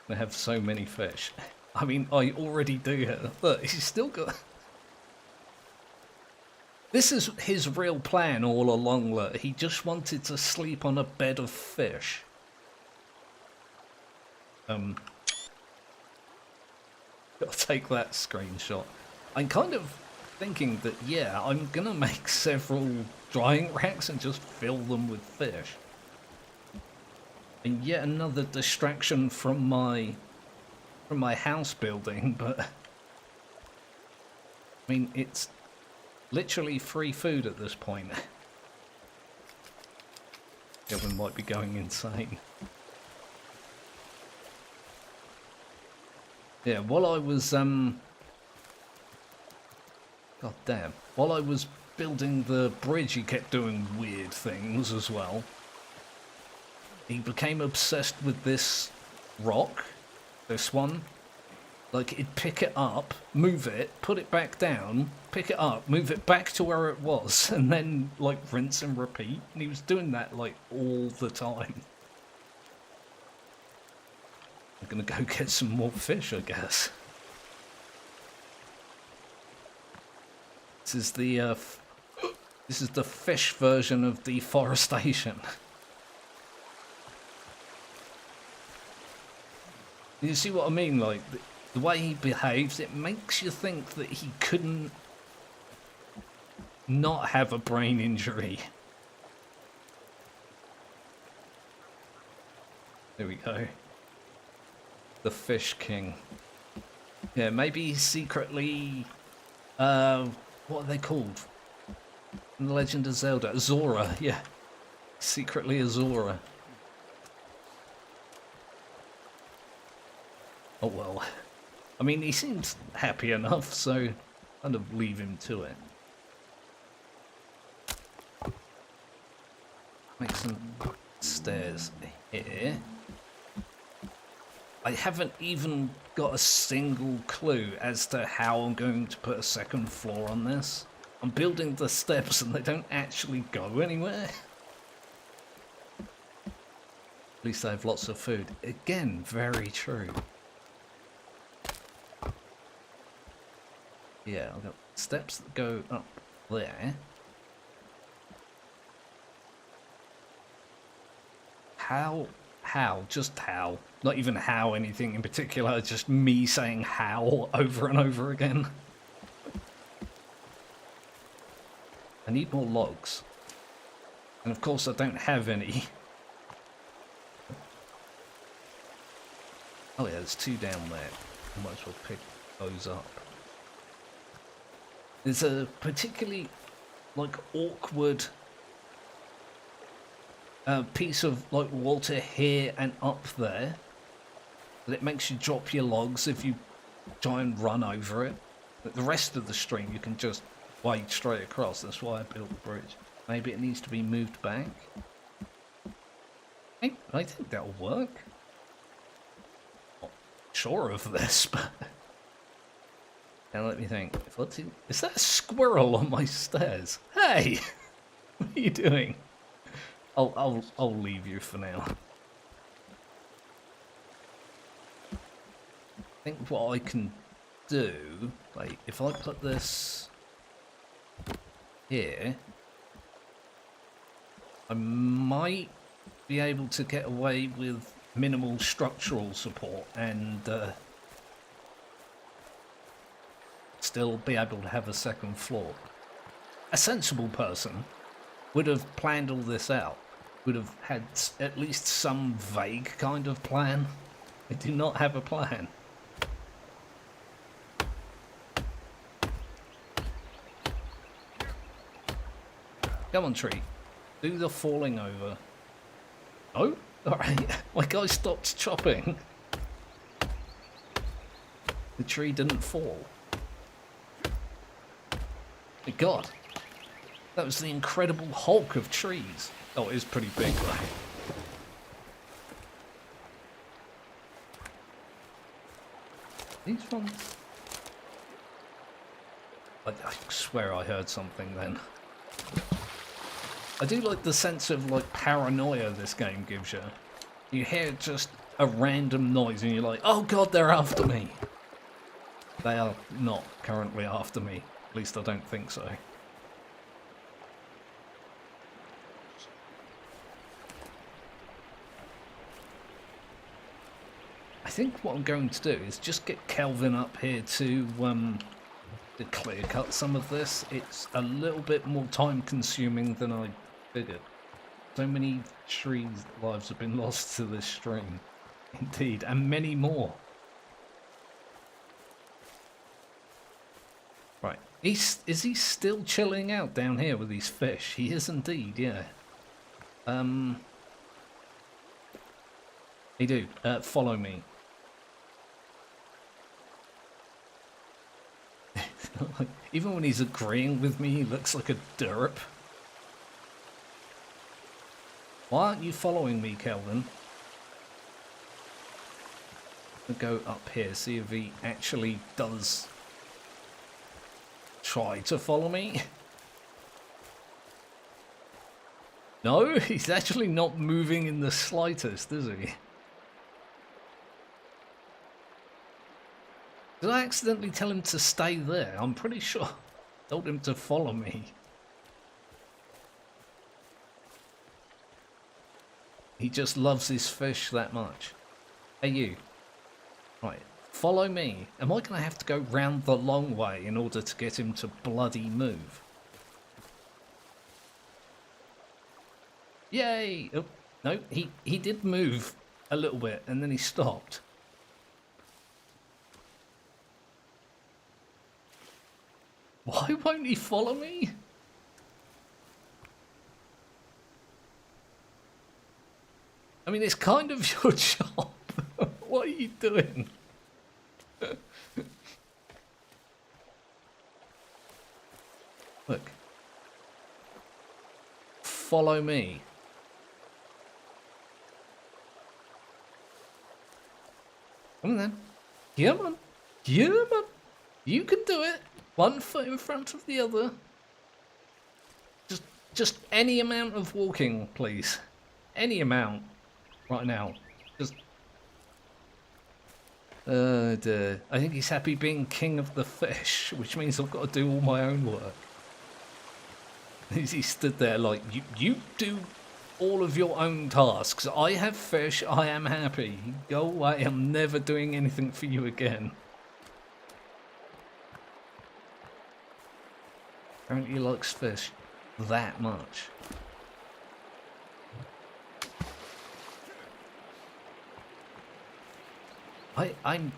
I have so many fish. I mean, I already do have. Look, he's still got... This is his real plan all along, look. He just wanted to sleep on a bed of fish. Gotta take that screenshot. I'm kind of thinking that, yeah, I'm gonna make several drying racks and just fill them with fish. And yet another distraction from my house building, but... I mean, it's literally free food at this point. Kevin might be going insane. Yeah, while I was, God damn. While I was building the bridge, he kept doing weird things as well. He became obsessed with this rock. This one. Like, he'd pick it up, move it, put it back down, pick it up, move it back to where it was, and then, like, rinse and repeat. And he was doing that, like, all the time. I'm gonna go get some more fish, I guess. This is the fish version of deforestation. You see what I mean? Like, the way he behaves, it makes you think that he couldn't not have a brain injury. There we go. The Fish King. Yeah, maybe he's secretly... what are they called? In The Legend of Zelda? Zora, yeah. Secretly a Zora. Oh well. I mean, he seems happy enough, so kind of leave him to it. Make some stairs here. I haven't even got a single clue as to how I'm going to put a second floor on this. I'm building the steps and they don't actually go anywhere. At least they have lots of food. Again, very true. Yeah, I've got steps that go up there. How? Just how? Not even how anything in particular, just me saying how over and over again. I need more logs. And of course I don't have any. Oh yeah, there's 2 down there. I might as well pick those up. There's a particularly, like, awkward piece of, like, water here and up there. But it makes you drop your logs if you try and run over it. But the rest of the stream you can just wade straight across. That's why I built the bridge. Maybe it needs to be moved back. I think that'll work. Not sure of this, but... Now let me think. Is that a squirrel on my stairs? Hey! What are you doing? I'll leave you for now. I think what I can do, like, if I put this here, I might be able to get away with minimal structural support and still be able to have a second floor. A sensible person would have planned all this out, would have had at least some vague kind of plan. They do not have a plan. Come on, tree. Do the falling over. Oh, alright. My guy stopped chopping. The tree didn't fall. My God. That was the Incredible Hulk of trees. Oh, it is pretty big, though. These ones... I swear I heard something then. I do like the sense of, like, paranoia this game gives you. You hear just a random noise and you're like, oh God, they're after me. They are not currently after me. At least I don't think so. I think what I'm going to do is just get Kelvin up here to clear cut some of this. It's a little bit more time consuming than I figured. So many trees' lives have been lost to this stream. Indeed, and many more. Right. Is he still chilling out down here with these fish? He is indeed, yeah. Hey dude, follow me. Even when he's agreeing with me, he looks like a derp. Why aren't you following me, Kelvin? I'll go up here, see if he actually does try to follow me. No, he's actually not moving in the slightest, is he? Did I accidentally tell him to stay there? I'm pretty sure I told him to follow me. He just loves his fish that much. Hey you. Right, follow me. Am I going to have to go round the long way in order to get him to bloody move? Yay! Oh, no, he did move a little bit and then he stopped. Why won't he follow me? I mean, it's kind of your job. What are you doing? Look. Follow me. Come on then. Come on. Come on. You can do it. One foot in front of the other. Just any amount of walking, please. Any amount. right now. Just... I think he's happy being king of the fish, which means I've got to do all my own work. He stood there like, you do all of your own tasks. I have fish, I am happy. Go away, I'm never doing anything for you again. Apparently he likes fish that much. I'm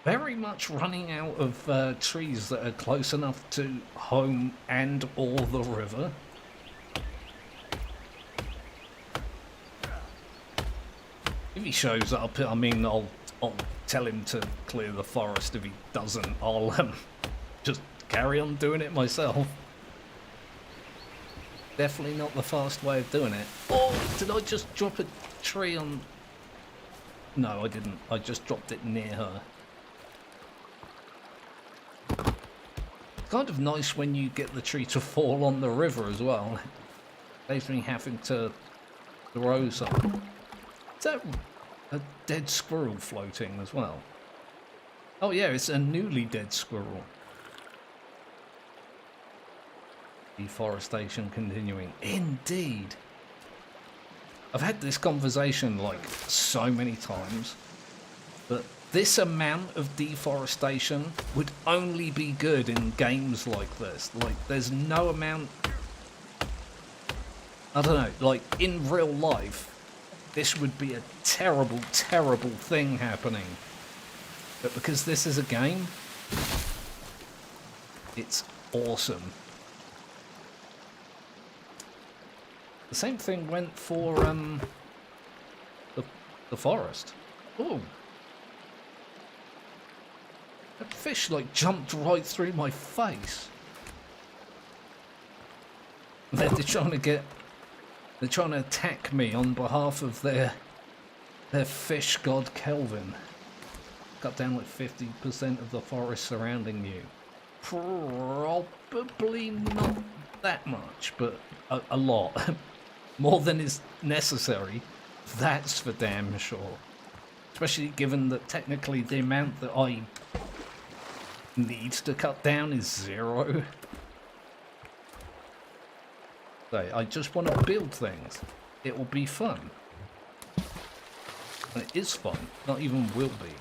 very much running out of trees that are close enough to home and or the river. If he shows up, I mean, I'll tell him to clear the forest. If he doesn't, I'll just carry on doing it myself. Definitely not the fast way of doing it. Oh, did I just drop a tree on... No, I didn't. I just dropped it near her. It's kind of nice when you get the tree to fall on the river as well. Saves me having to throw something. Is that a dead squirrel floating as well? Oh yeah, it's a newly dead squirrel. Deforestation continuing. Indeed. I've had this conversation like so many times, but this amount of deforestation would only be good in games like this. Like, there's no amount... I don't know, like, in real life, this would be a terrible, terrible thing happening. But because this is a game, it's awesome. The same thing went for the forest. Oh, that fish like jumped right through my face. They're trying to attack me on behalf of their fish god Kelvin. Cut down like 50% of the forest surrounding you. Probably not that much, but a lot. More than is necessary, that's for damn sure. Especially given that technically the amount that I need to cut down is 0. So I just want to build things. It will be fun. And it is fun, not even will be.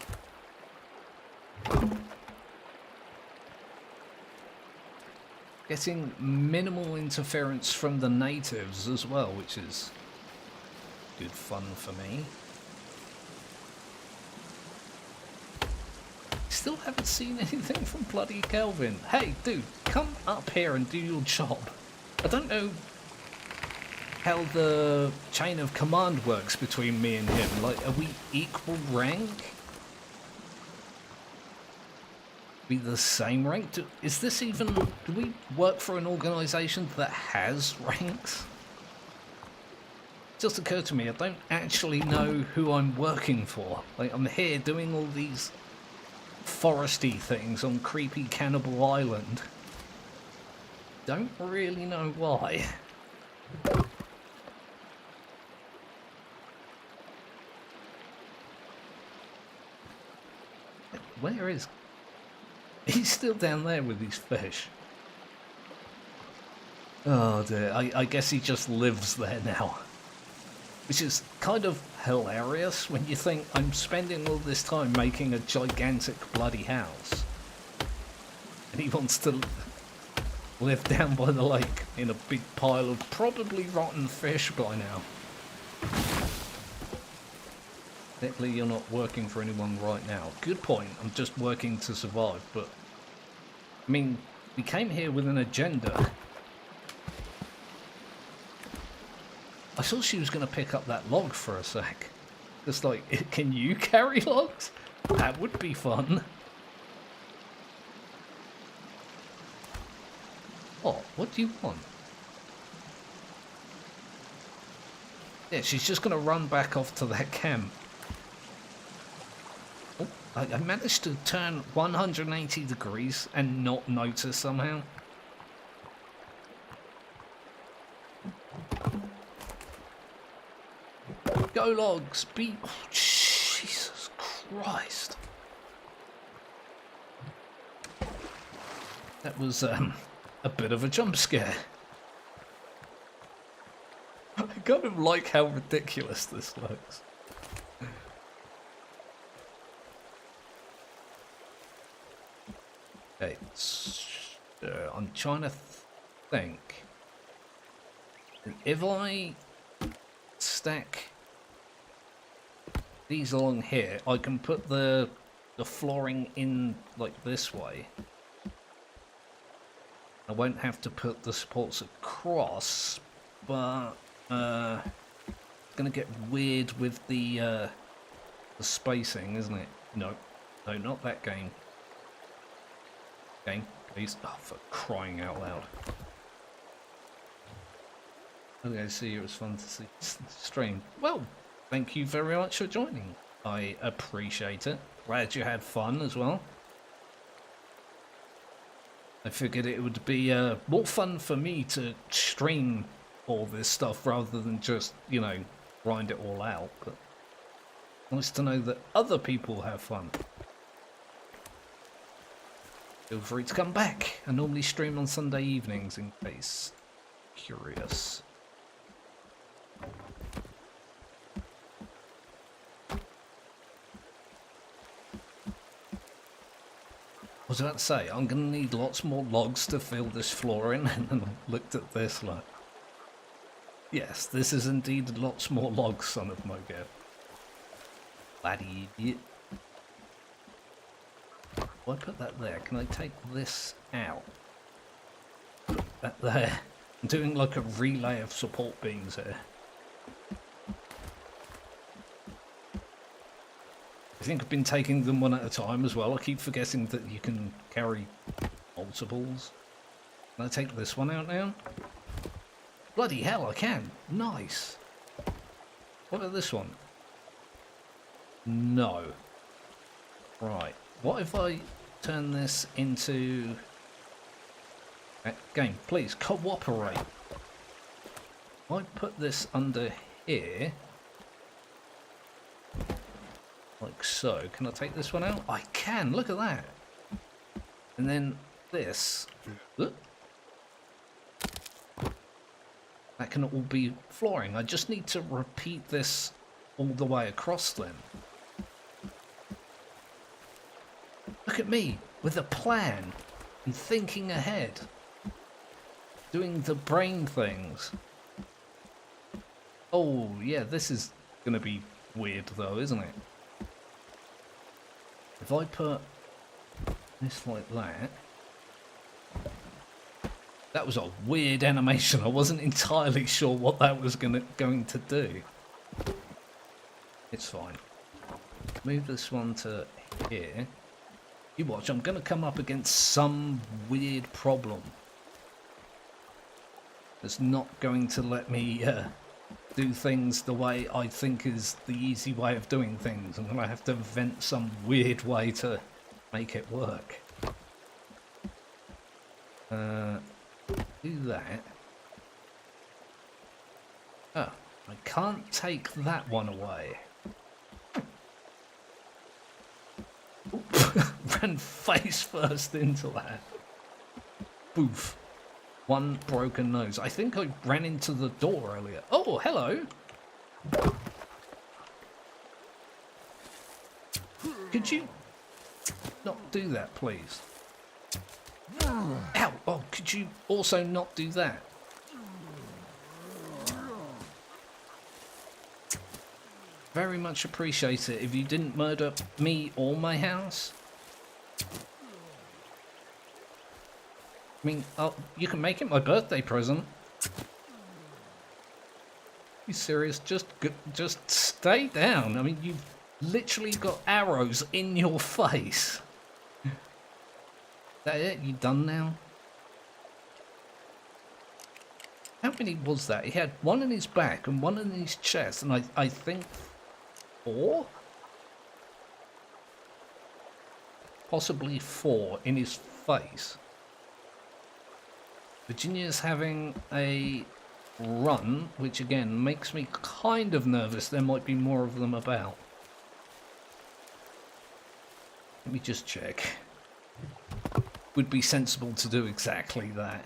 Getting minimal interference from the natives as well, which is good fun for me. Still haven't seen anything from bloody Kelvin. Hey, dude, come up here and do your job. I don't know how the chain of command works between me and him. Like, are we equal rank? Be the same rank? Is this even... Do we work for an organisation that has ranks? It just occurred to me, I don't actually know who I'm working for. Like, I'm here doing all these foresty things on creepy Cannibal Island. Don't really know why. Where is... He's still down there with his fish. Oh dear, I guess he just lives there now. Which is kind of hilarious when you think I'm spending all this time making a gigantic bloody house. And he wants to live down by the lake in a big pile of probably rotten fish by now. Technically you're not working for anyone right now. Good point, I'm just working to survive, but... I mean, we came here with an agenda. I saw she was going to pick up that log for a sec. Just like, can you carry logs? That would be fun. What do you want? Yeah, she's just going to run back off to that camp. Oh, I managed to turn 180 degrees and not notice somehow. Go logs, be... Oh, Jesus Christ. That was a bit of a jump scare. I kind of like how ridiculous this looks. Okay, I'm trying to think. If I stack these along here, I can put the flooring in like this way. I won't have to put the supports across, but it's gonna get weird with the spacing, isn't it? No, no, not that game. Game, please. Oh, for crying out loud. Okay, see, it was fun to see stream. Well, thank you very much for joining. I appreciate it. Glad you had fun as well. I figured it would be more fun for me to stream all this stuff rather than just, you know, grind it all out. But nice to know that other people have fun. Feel free to come back. I normally stream on Sunday evenings in case curious. I was about to say, I'm going to need lots more logs to fill this floor in, and then I looked at this like... Yes, this is indeed lots more logs, son of Mogev. Bloody idiot. Why put that there? Can I take this out? Put that there. I'm doing like a relay of support beams here. I think I've been taking them one at a time as well. I keep forgetting that you can carry multiples. Can I take this one out now? Bloody hell, I can. Nice. What about this one? No. Right. What if I turn this into... Game, please, cooperate. I put this under here... Like so. Can I take this one out? I can! Look at that! And then this... That can all be flooring. I just need to repeat this all the way across then. Look at me, with a plan, and thinking ahead. Doing the brain things. Oh, yeah, this is gonna be weird though, isn't it? If I put this like that... That was a weird animation. I wasn't entirely sure what that was going to do. It's fine. Move this one to here. You watch, I'm going to come up against some weird problem. That's not going to let me do things the way I think is the easy way of doing things. I'm going to have to invent some weird way to make it work. Do that. Oh, I can't take that one away. Ran face first into that. Boof. One broken nose. I think I ran into the door earlier. Oh, hello. Could you not do that, please? Ow! Oh, could you also not do that? Very much appreciate it if you didn't murder me or my house. I mean, oh, you can make it my birthday present. You serious? Just stay down. I mean, you've literally got arrows in your face. That it? You done now? How many was that? He had one in his back and one in his chest, and I think 4? Possibly 4 in his face. Virginia's having a run, which again makes me kind of nervous. There might be more of them about. Let me just check. Would be sensible to do exactly that.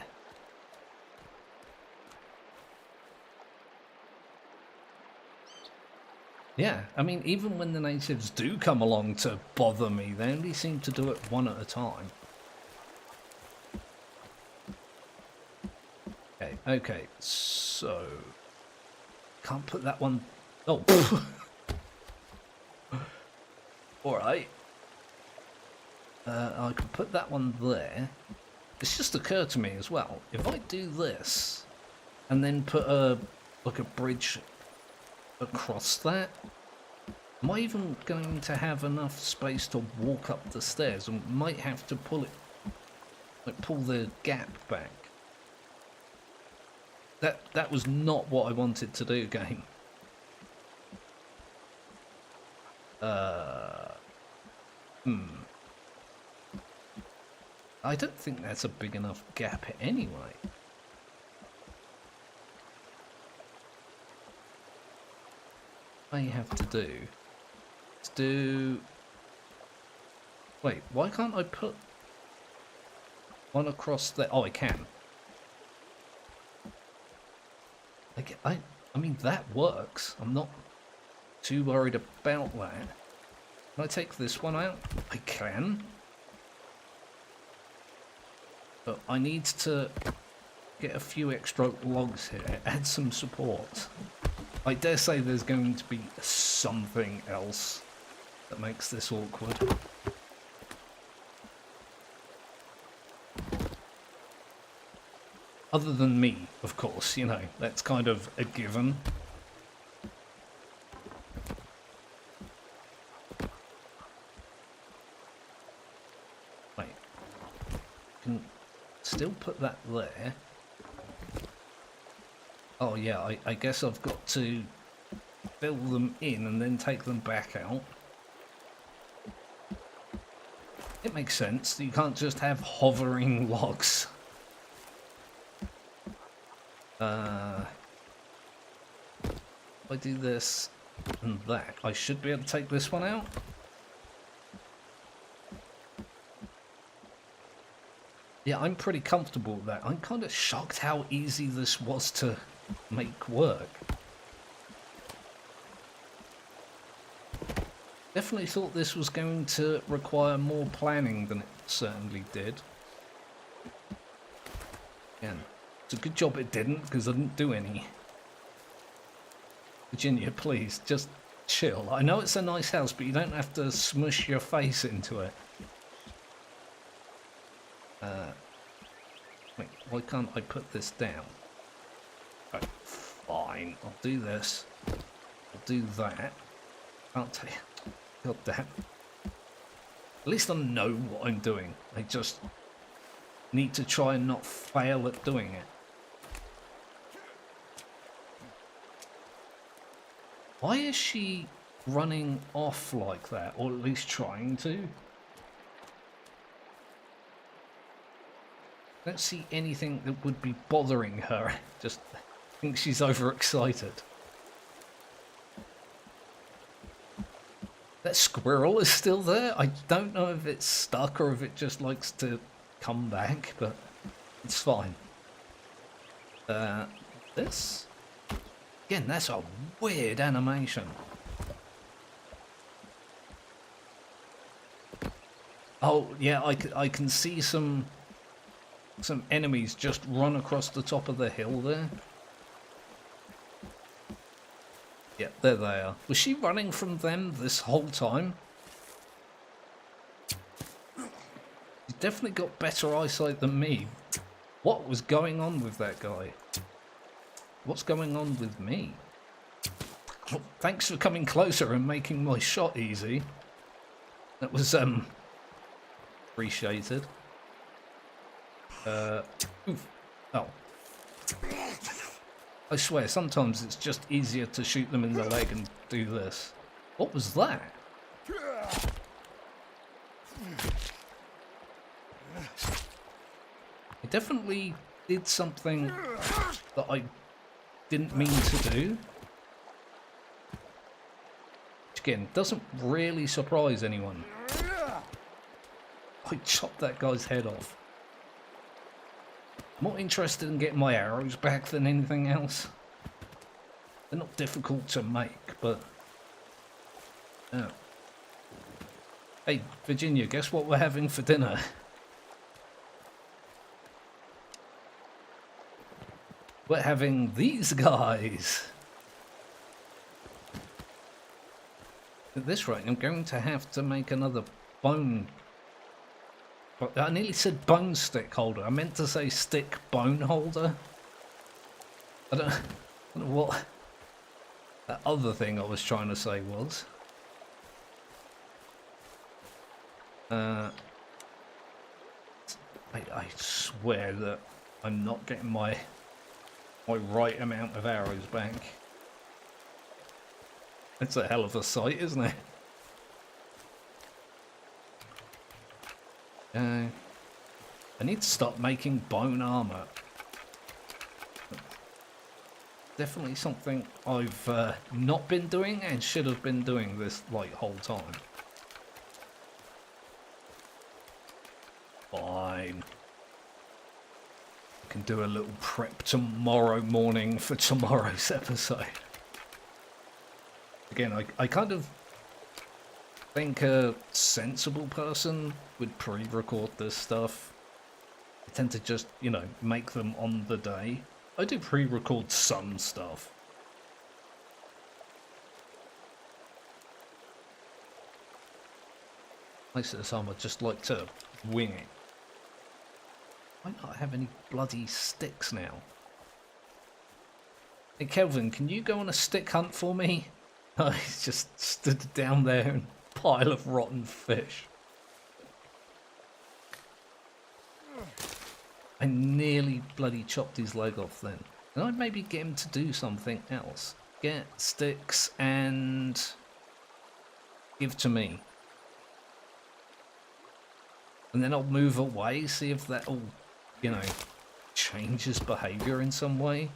Yeah, I mean, even when the natives do come along to bother me, they only seem to do it one at a time. Okay, so... Can't put that one... Oh! Alright. I can put that one there. It's just occurred to me as well, if I do this, and then put like a bridge across that, am I even going to have enough space to walk up the stairs? I might have to pull it, like pull the gap back. That was not what I wanted to do, game. I don't think that's a big enough gap anyway. What I have to do is do... Wait, why can't I put one across there? Oh, I can. I mean, that works. I'm not too worried about that. Can I take this one out? I can. But I need to get a few extra logs here, add some support. I dare say there's going to be something else that makes this awkward. Other than me, of course, you know, that's kind of a given. Wait. Can still put that there. Oh yeah, I guess I've got to fill them in and then take them back out. It makes sense. You can't just have hovering logs. If I do this and that, I should be able to take this one out. Yeah, I'm pretty comfortable with that. I'm kind of shocked how easy this was to make work. Definitely thought this was going to require more planning than it certainly did. Again, it's a good job it didn't, because I didn't do any. Virginia, please, just chill. I know it's a nice house, but you don't have to smush your face into it. Wait, why can't I put this down? Right, fine, I'll do this. I'll do that. Can't tell you. God damn. At least I know what I'm doing. I just need to try and not fail at doing it. Why is she running off like that? Or at least trying to? I don't see anything that would be bothering her. Just think she's overexcited. That squirrel is still there. I don't know if it's stuck or if it just likes to come back, but it's fine. This? Again, that's a weird animation. Oh, yeah, I can see some enemies just run across the top of the hill there. Yeah, there they are. Was she running from them this whole time? She's definitely got better eyesight than me. What was going on with that guy? What's going on with me? Oh, thanks for coming closer and making my shot easy. That was, appreciated. Oof. Oh. I swear, sometimes it's just easier to shoot them in the leg and do this. What was that? I definitely did something that I didn't mean to do. Which again, doesn't really surprise anyone. I chopped that guy's head off. More interested in getting my arrows back than anything else. They're not difficult to make, but... Oh. Hey, Virginia, guess what we're having for dinner? We're having these guys. At this rate, I'm going to have to make another bone... I nearly said bone stick holder. I meant to say stick bone holder. I don't know what that other thing I was trying to say was. I swear that I'm not getting my right amount of arrows back. It's a hell of a sight, isn't it? I need to stop making bone armor. Definitely something I've not been doing and should have been doing this whole time. Fine. I can do a little prep tomorrow morning for tomorrow's episode. Again, I kind of think a sensible person would pre-record this stuff. I tend to just, you know, make them on the day. I do pre-record some stuff. Most of the time I just like to wing it. Why not have any bloody sticks now? Hey Kelvin, can you go on a stick hunt for me? Oh, he's just stood down there and pile of rotten fish. I nearly bloody chopped his leg off then. And I'd maybe get him to do something else. Get sticks and give to me. And then I'll move away, see if that'll, you know, change his behaviour in some way.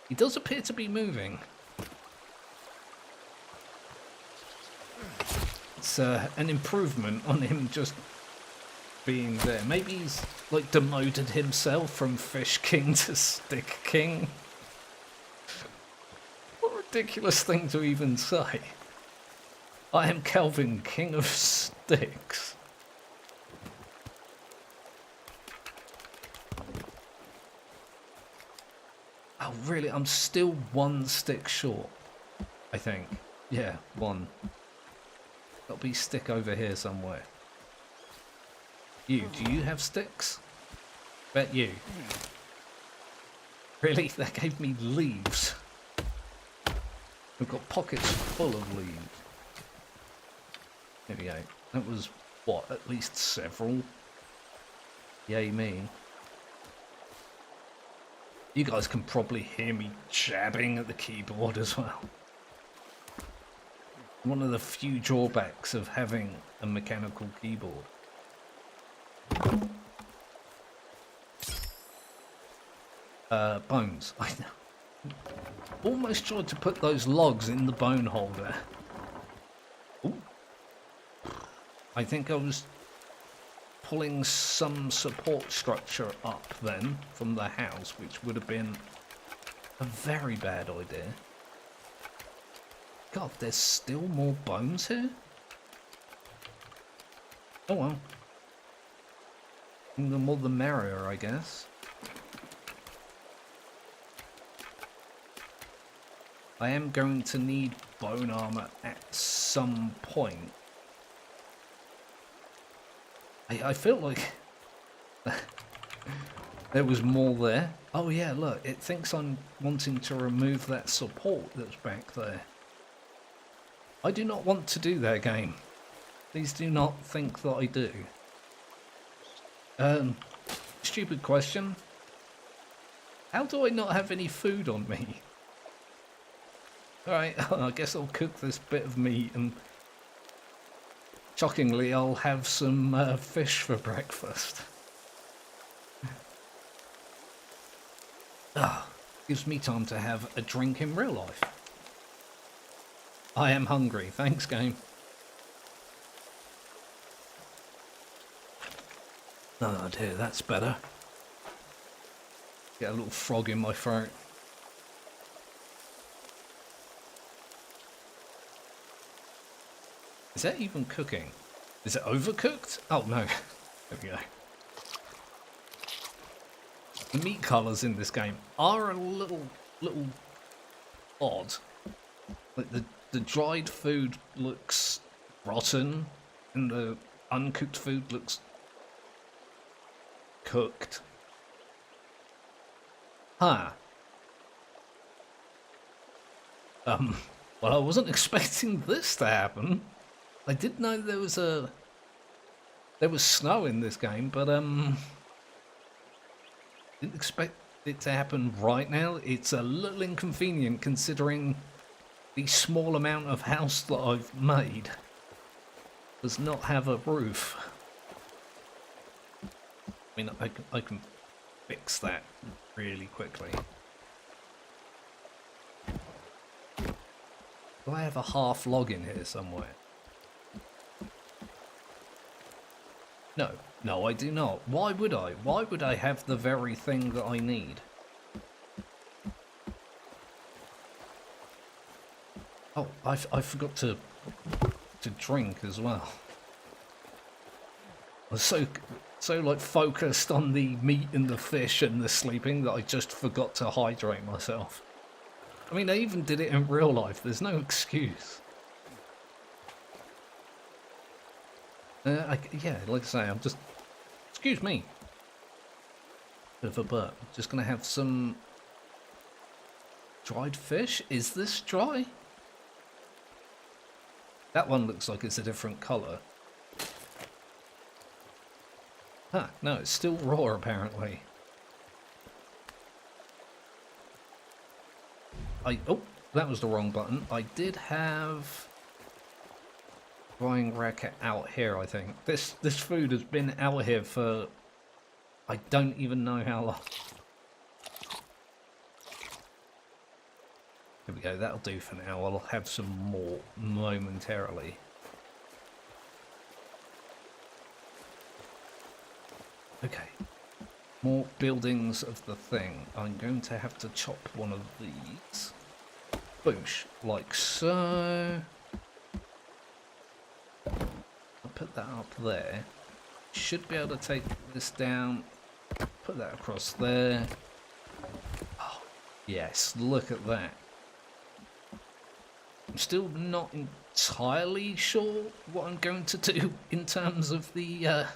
He does appear to be moving. It's an improvement on him just being there. Maybe he's like demoted himself from Fish King to Stick King. What a ridiculous thing to even say. I am Kelvin, King of Sticks. Oh really, I'm still one stick short, I think. Yeah, one. There'll be stick over here somewhere. You, do you have sticks? Bet you. Really? That gave me leaves. We've got pockets full of leaves. There we go. That was, what, at least several? Yay me. You guys can probably hear me jabbing at the keyboard as well. One of the few drawbacks of having a mechanical keyboard. Bones. I almost tried to put those logs in the bone holder. Ooh. I think I was pulling some support structure up then from the house, which would have been a very bad idea. God, there's still more bones here? Oh well. The more the merrier, I guess. I am going to need bone armor at some point. I feel like there was more there. Oh yeah, look, it thinks I'm wanting to remove that support that's back there. I do not want to do that, game. Please do not think that I do. Stupid question. How do I not have any food on me? Alright, I guess I'll cook this bit of meat and shockingly I'll have some fish for breakfast. Gives me time to have a drink in real life. I am hungry. Thanks, game. Oh dear, that's better. Get a little frog in my throat. Is that even cooking? Is it overcooked? Oh no. There we go. The meat colours in this game are a little odd. Like the dried food looks rotten and the uncooked food looks cooked. Huh. Well, I wasn't expecting this to happen. I did know there was snow in this game, but didn't expect it to happen right now. It's a little inconvenient considering the small amount of house that I've made does not have a roof. I mean, I can fix that really quickly. Do I have a half log in here somewhere? No, I do not. Why would I? Why would I have the very thing that I need? Oh, I forgot to drink as well. I was so like focused on the meat and the fish and the sleeping that I just forgot to hydrate myself. I mean, I even did it in real life. There's no excuse. Yeah, like I say, I'm just... Excuse me. Bit of a burp. Just gonna have some dried fish. Is this dry? That one looks like it's a different colour. Huh, no, it's still raw apparently. Oh, that was the wrong button. I did have drying racket out here, I think. This food has been out here for I don't even know how long. Here we go, that'll do for now. I'll have some more momentarily. Okay. More buildings of the thing. I'm going to have to chop one of these. Boosh. Like so. I'll put that up there. Should be able to take this down. Put that across there. Oh, yes, look at that. I'm still not entirely sure what I'm going to do in terms of the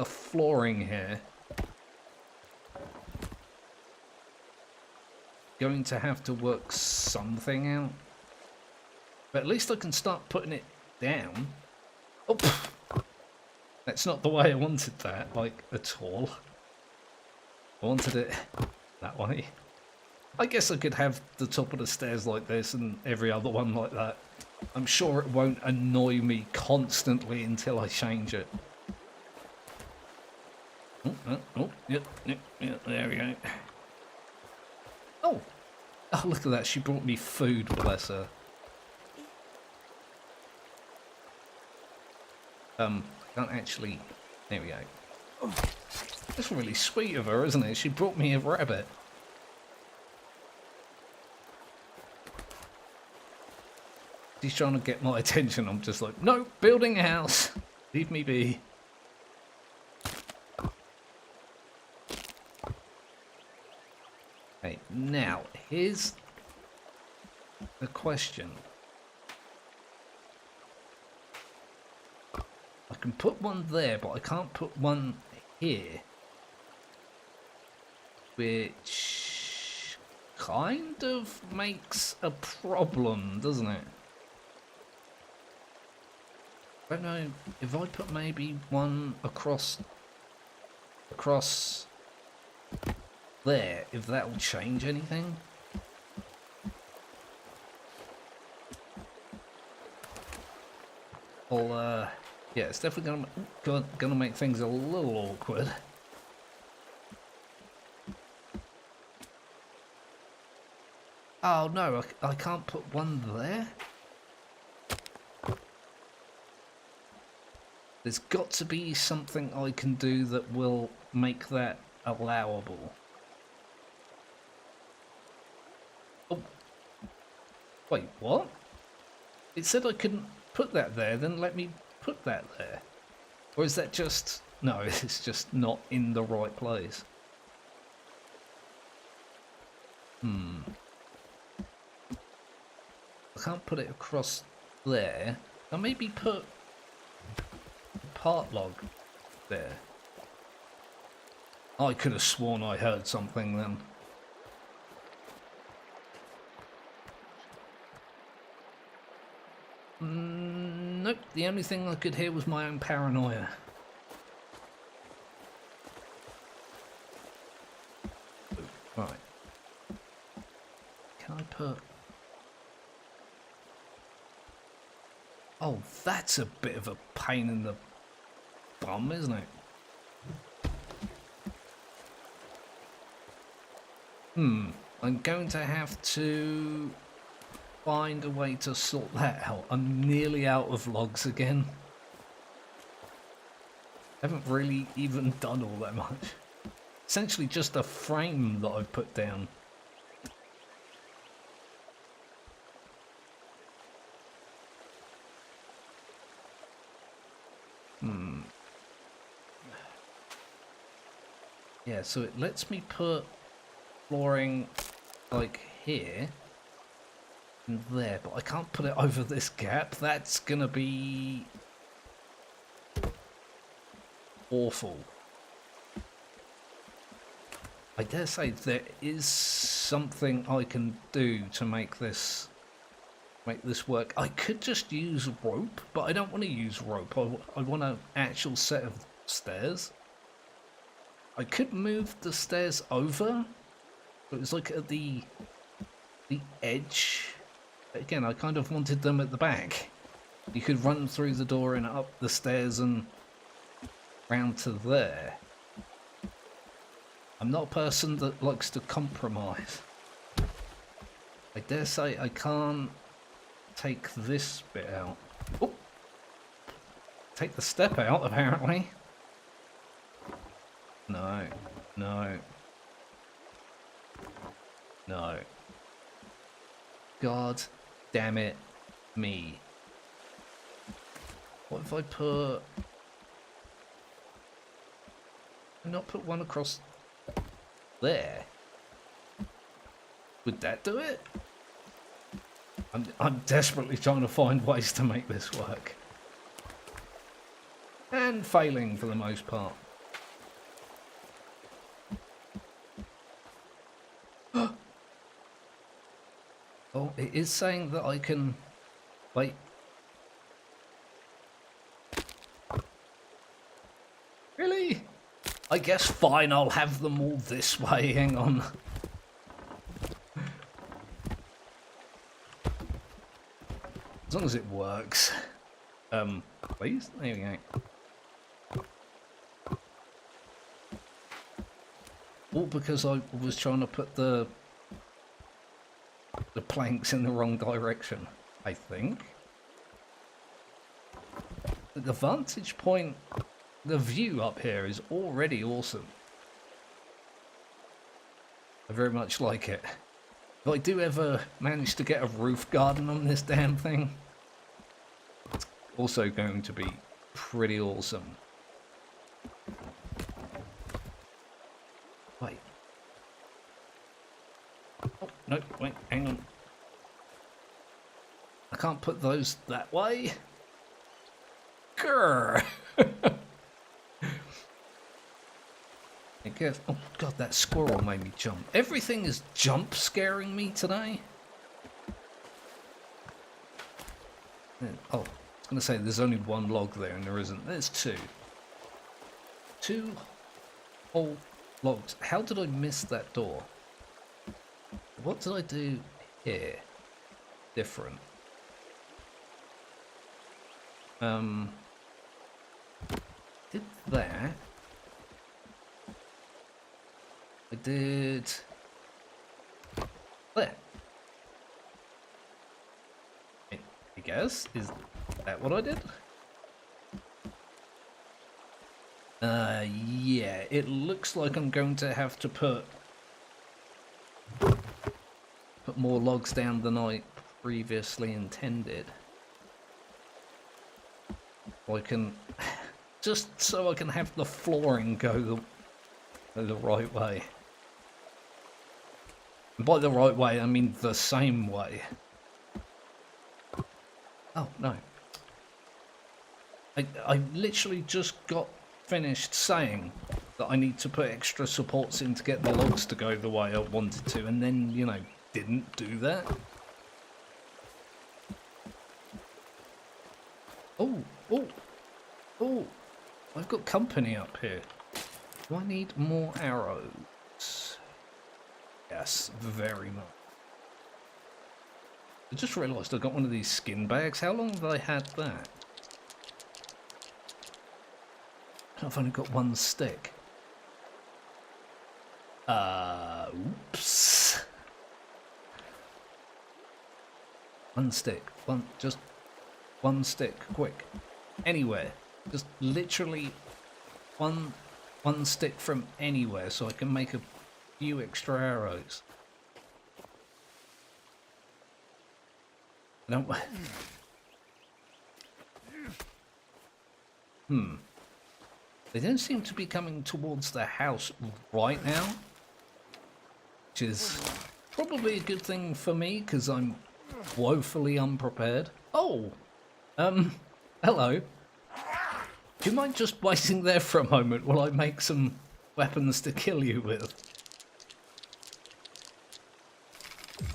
flooring here. Going to have to work something out. But at least I can start putting it down. Oh, that's not the way I wanted that, like, at all. I wanted it that way. I guess I could have the top of the stairs like this and every other one like that. I'm sure it won't annoy me constantly until I change it. Yep, there we go. Oh, look at that, she brought me food, bless her. Can't actually, there we go. That's really sweet of her, isn't it? She brought me a rabbit. She's trying to get my attention. I'm just like, no, building a house. Leave me be. Okay, now, here's the question. I can put one there, but I can't put one here. Which kind of makes a problem, doesn't it? I don't know, if I put maybe one across there, if that will change anything. Well, yeah, it's definitely gonna make things a little awkward. Oh no, I can't put one there. There's got to be something I can do that will make that allowable. Oh, wait, what? It said I couldn't put that there, then let me put that there. Or is that just... No, it's just not in the right place. I can't put it across there. I'll maybe put a part log there. I could have sworn I heard something then. Nope, the only thing I could hear was my own paranoia. Right. Can I put... Oh, that's a bit of a pain in the bum, isn't it? I'm going to have to find a way to sort that out. I'm nearly out of logs again. Haven't really even done all that much. Essentially just a frame that I've put down. Yeah, so it lets me put flooring like here and there, but I can't put it over this gap. That's gonna be awful. I dare say there is something I can do to make this work. I could just use rope, but I don't want to use rope. I want an actual set of stairs. I could move the stairs over, but it's like at the edge. Again, I kind of wanted them at the back. You could run through the door and up the stairs and round to there. I'm not a person that likes to compromise. I dare say I can't take this bit out. Oh! Take the step out, apparently. No, no. No. God damn it, me. What if I put... not put one across there? Would that do it? I'm desperately trying to find ways to make this work. And failing for the most part. Oh, it is saying that I can... Wait. Really? I guess fine, I'll have them all this way. Hang on. As long as it works. Please? There we go. All because I was trying to put the planks in the wrong direction, I think. The vantage point, the view up here is already awesome. I very much like it. If I do ever manage to get a roof garden on this damn thing, it's also going to be pretty awesome. Wait. Oh, no, wait, hang on. I can't put those that way. Grrr. I guess. Oh god, that squirrel made me jump. Everything is jump scaring me today. Oh, I was going to say there's only one log there, and there isn't. There's two. Two whole logs. How did I miss that door? What did I do here? Different. Did that. I did there. guess. Is that what I did? Yeah, it looks like I'm going to have to put more logs down than I previously intended. I can, just so I can have the flooring go the right way. And by the right way, I mean the same way. Oh, no. I literally just got finished saying that I need to put extra supports in to get the logs to go the way I wanted to, and then, you know, didn't do that. Oh, oh, oh, I've got company up here. Do I need more arrows? Yes, very much. I just realised I got one of these skin bags. How long have I had that? I've only got one stick. Oops. One stick. Just one stick. Quick. Anywhere. Just literally one stick from anywhere so I can make a few extra arrows. I don't... They don't seem to be coming towards the house right now, which is probably a good thing for me because I'm woefully unprepared. Oh, hello. Do you mind just waiting there for a moment while I make some weapons to kill you with?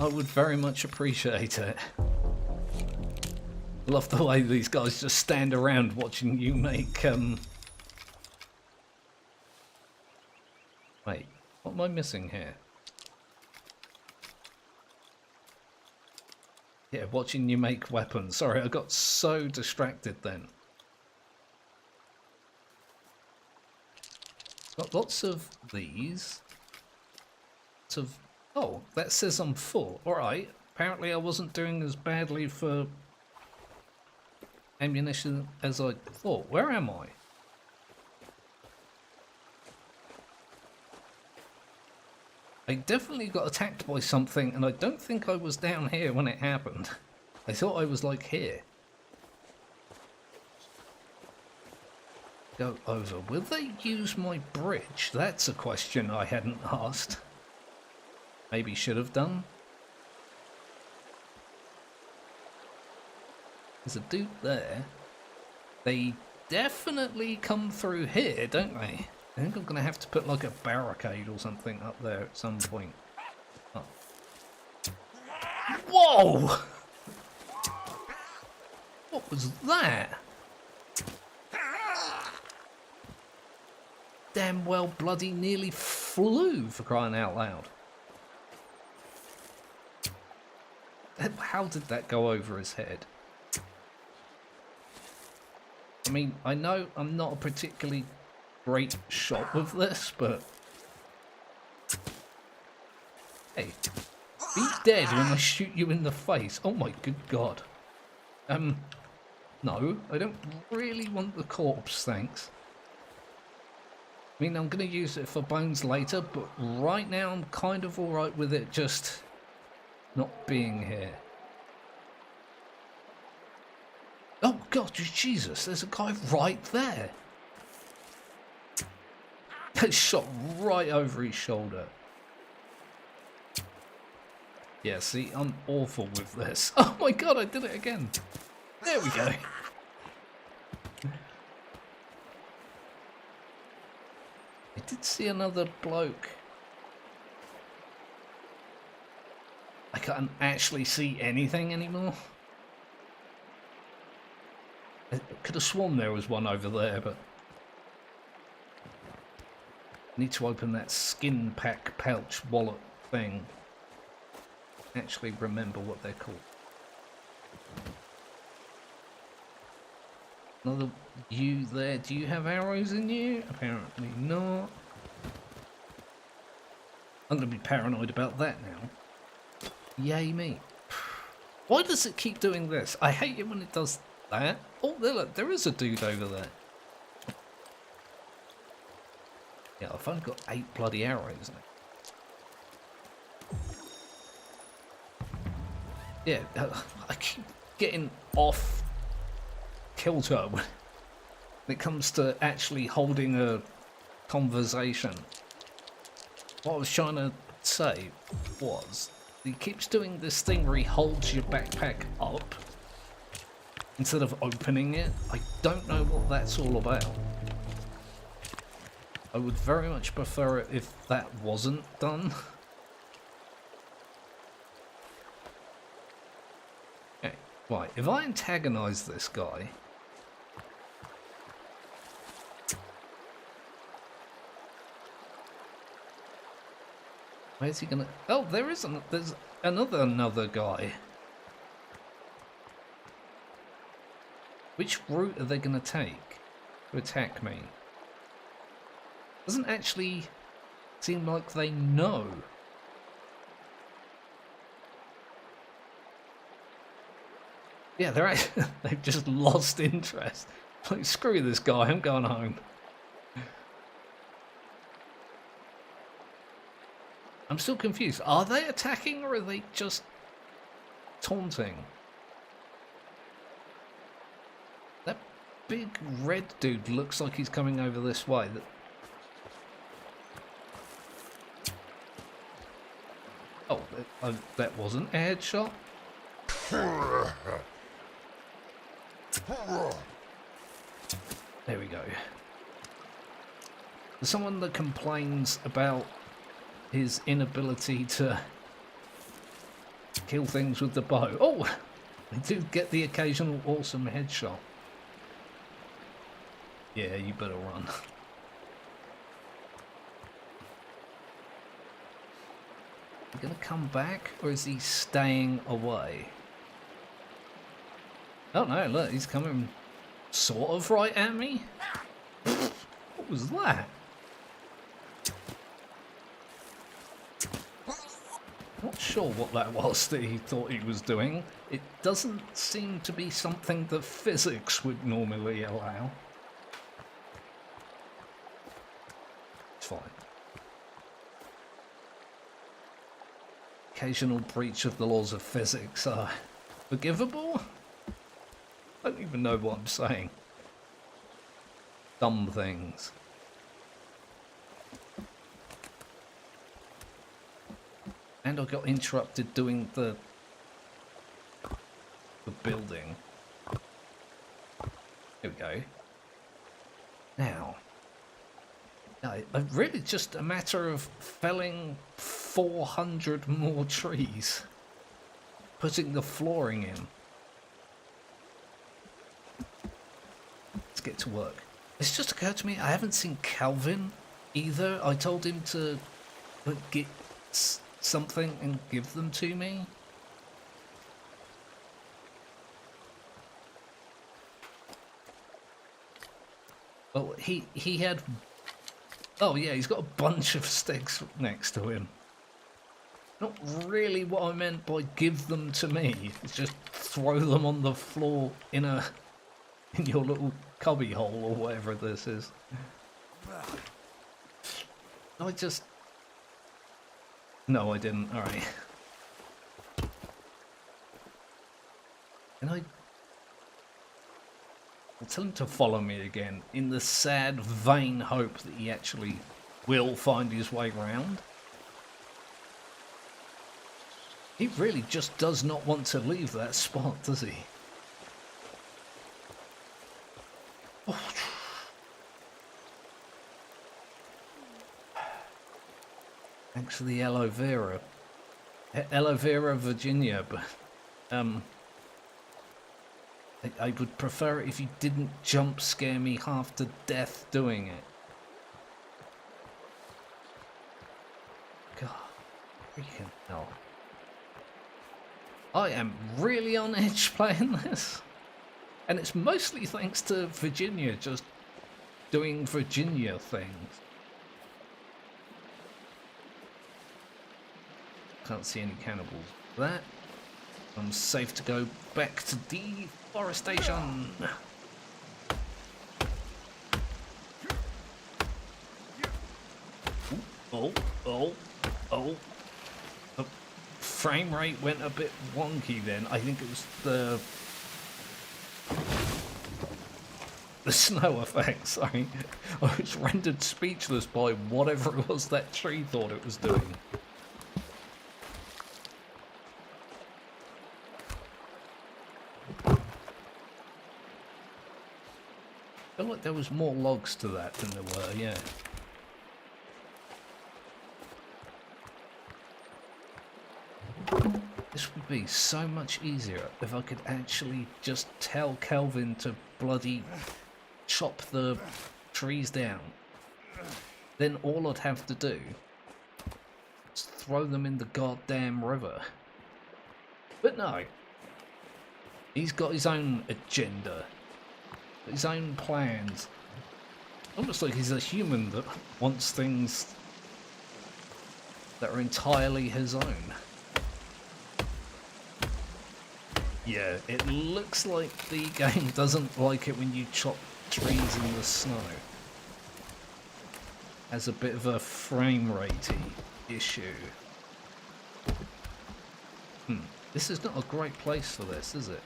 I would very much appreciate it. Love the way these guys just stand around watching you make, Wait, what am I missing here? Yeah, watching you make weapons. Sorry, I got so distracted then. Got lots of these. Lots of... Oh, that says I'm full. Alright, apparently I wasn't doing as badly for ammunition as I thought. Where am I? I definitely got attacked by something, and I don't think I was down here when it happened. I thought I was, like, here. Go over. Will they use my bridge? That's a question I hadn't asked. Maybe should have done. There's a dude there. They definitely come through here, don't they? I think I'm going to have to put like a barricade or something up there at some point. Oh. Whoa! What was that? Damn well bloody nearly flew, for crying out loud. How did that go over his head? I mean, I know I'm not a particularly great shot with this, but hey, be dead when I shoot you in the face. Oh my good god. No, I don't really want the corpse, thanks. I mean, I'm gonna use it for bones later, but right now I'm kind of alright with it just not being here. Oh god, Jesus, there's a guy right there. That shot right over his shoulder. Yeah, see, I'm awful with this. Oh my god, I did it again. There we go. I did see another bloke. I can't actually see anything anymore. I could have sworn there was one over there, but I need to open that skin pack pouch wallet thing. Actually remember what they're called. Another you there. Do you have arrows in you? Apparently not. I'm going to be paranoid about that now. Yay me. Why does it keep doing this? I hate it when it does that. Oh, look, there is a dude over there. Yeah, I've only got 8 bloody arrows now. Yeah, I keep getting off kilter when it comes to actually holding a conversation. What I was trying to say was, he keeps doing this thing where he holds your backpack up instead of opening it. I don't know what that's all about. I would very much prefer it if that wasn't done. Okay, right, if I antagonize this guy... Where's he gonna... Oh, there's another guy. Which route are they gonna take to attack me? Doesn't actually seem like they know. Yeah, they've just lost interest. Like, screw this guy, I'm going home. I'm still confused. Are they attacking or are they just taunting? That big red dude looks like he's coming over this way. Oh, that wasn't a headshot. There we go. There's someone that complains about his inability to kill things with the bow. Oh, they do get the occasional awesome headshot. Yeah, you better run. Is he gonna come back, or is he staying away? Oh no, look, he's coming sort of right at me. What was that? Not sure what that was that he thought he was doing. It doesn't seem to be something that physics would normally allow. It's fine. Occasional breach of the laws of physics are forgivable? I don't even know what I'm saying. Dumb things. And I got interrupted doing the building. Here we go. Now, really just a matter of felling 400 more trees, putting the flooring in. Let's get to work. It's just occurred to me I haven't seen Calvin either. I told him to get something and give them to me. Well, he had... Oh yeah, he's got a bunch of sticks next to him. Not really what I meant by give them to me. It's just throw them on the floor in your little cubby hole or whatever this is. No, I didn't. Alright. And I'll tell him to follow me again, in the sad, vain hope that he actually will find his way round. He really just does not want to leave that spot, does he? Oh. Thanks for the aloe vera. Aloe vera, Virginia, but I would prefer it if you didn't jump scare me half to death doing it. God, freaking hell. I am really on edge playing this. And it's mostly thanks to Virginia just doing Virginia things. Can't see any cannibals. That I'm safe to go back to deforestation. Oh, oh, oh. The frame rate went a bit wonky then. I think it was the snow effect, sorry. I was rendered speechless by whatever it was that tree thought it was doing. I feel like there was more logs to that than there were, yeah. This would be so much easier if I could actually just tell Kelvin to bloody chop the trees down. Then all I'd have to do is throw them in the goddamn river. But no. He's got his own agenda. His own plans. Almost like he's a human that wants things that are entirely his own. Yeah, it looks like the game doesn't like it when you chop trees in the snow. Has a bit of a frame ratey issue. This is not a great place for this, is it?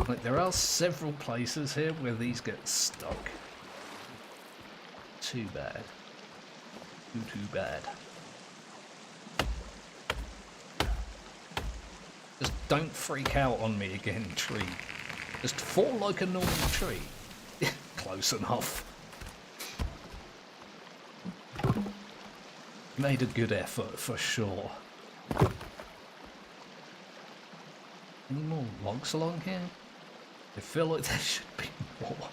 Like, there are several places here where these get stuck. Too bad. Too bad. Just don't freak out on me again, tree. Just fall like a normal tree. Close enough. Made a good effort, for sure. Any more logs along here? I feel like there should be more.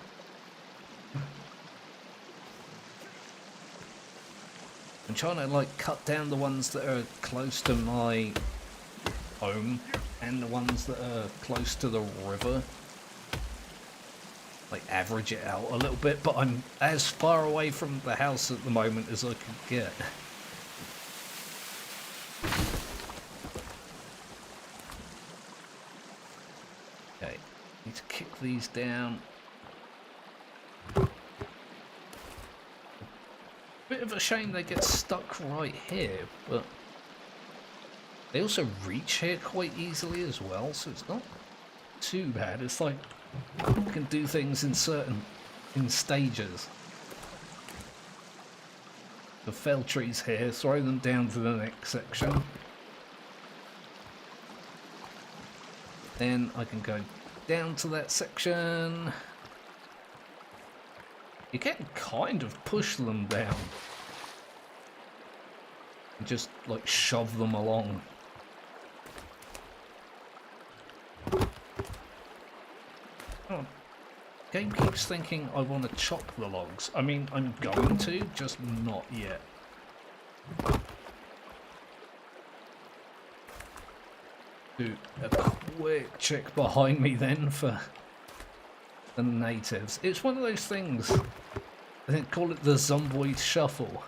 I'm trying to like cut down the ones that are close to my home and the ones that are close to the river. Like average it out a little bit, but I'm as far away from the house at the moment as I could get. Okay, need to kick these down. Bit of a shame they get stuck right here, but they also reach here quite easily as well, so it's not too bad. It's like you can do things in stages. The fell trees here, throw them down to the next section. Then I can go down to that section. You can kind of push them down. And just like shove them along. Oh, game keeps thinking I want to chop the logs. I mean, I'm going to, just not yet. Do a quick check behind me then for the natives. It's one of those things, I think, call it the Zomboid Shuffle.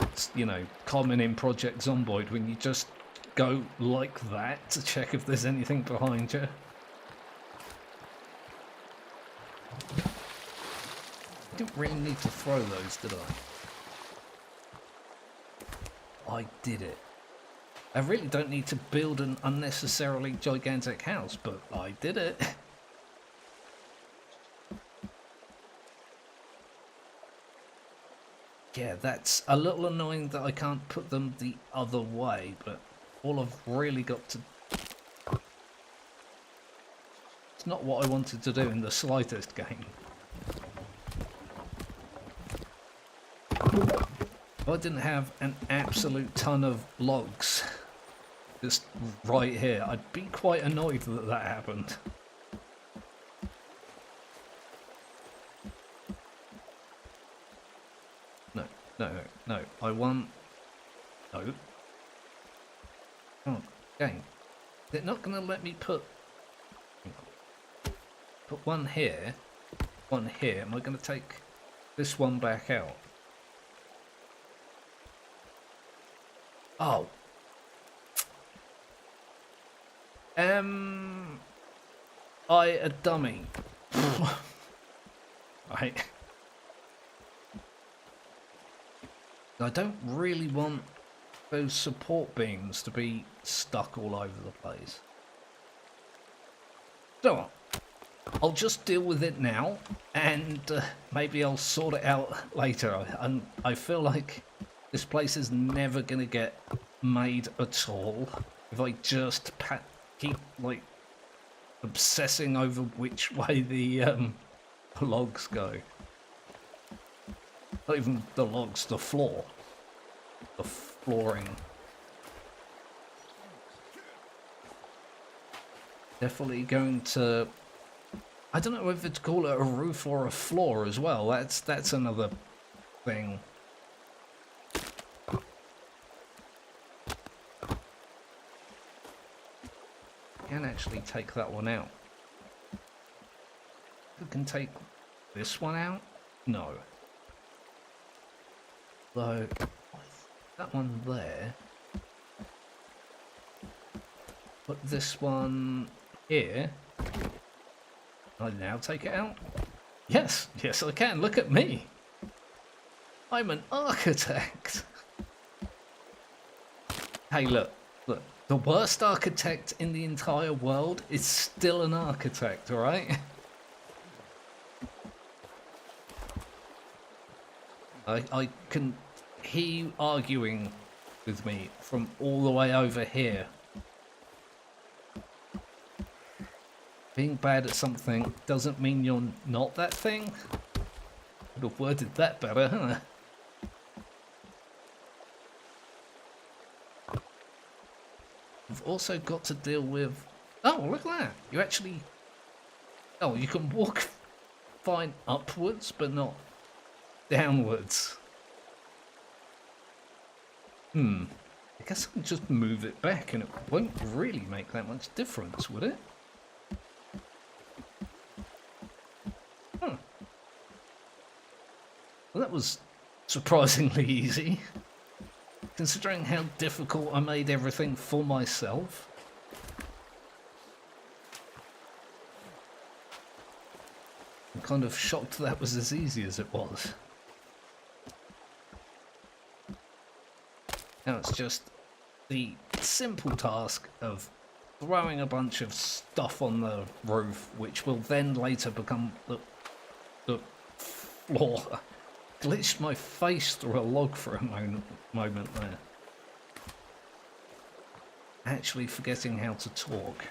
It's, you know, common in Project Zomboid when you just go like that to check if there's anything behind you. I didn't really need to throw those, did I? I did it. I really don't need to build an unnecessarily gigantic house, but I did it. Yeah, that's a little annoying that I can't put them the other way, but all I've really got to... It's not what I wanted to do in the slightest game. If I didn't have an absolute ton of logs just right here, I'd be quite annoyed that that happened. No, I want... No. Come on, game. They're not going to let me put one here, one here. Am I going to take this one back out? Oh. I a dummy. Right. I don't really want those support beams to be stuck all over the place. So I'll just deal with it now, and maybe I'll sort it out later. I feel like this place is never going to get made at all if I just keep like obsessing over which way the logs go. Not even the logs, the floor. The flooring. Definitely going to... I don't know whether to call it a roof or a floor as well. That's another thing. Can actually take that one out. We can take this one out? No. So, that one there. Put this one here. Can I now take it out? Yes, yes I can. Look at me. I'm an architect. Hey, look. The worst architect in the entire world is still an architect, alright? I can hear you arguing with me from all the way over here. Being bad at something doesn't mean you're not that thing. Could have worded that better, huh? You've also got to deal with... Oh, look at that! You actually... Oh, you can walk fine upwards, but not downwards. I guess I can just move it back and it won't really make that much difference, would it? Huh. Well, that was surprisingly easy. Considering how difficult I made everything for myself. I'm kind of shocked that was as easy as it was. Now it's just the simple task of throwing a bunch of stuff on the roof, which will then later become the floor. Glitched my face through a log for a moment there. Actually forgetting how to talk.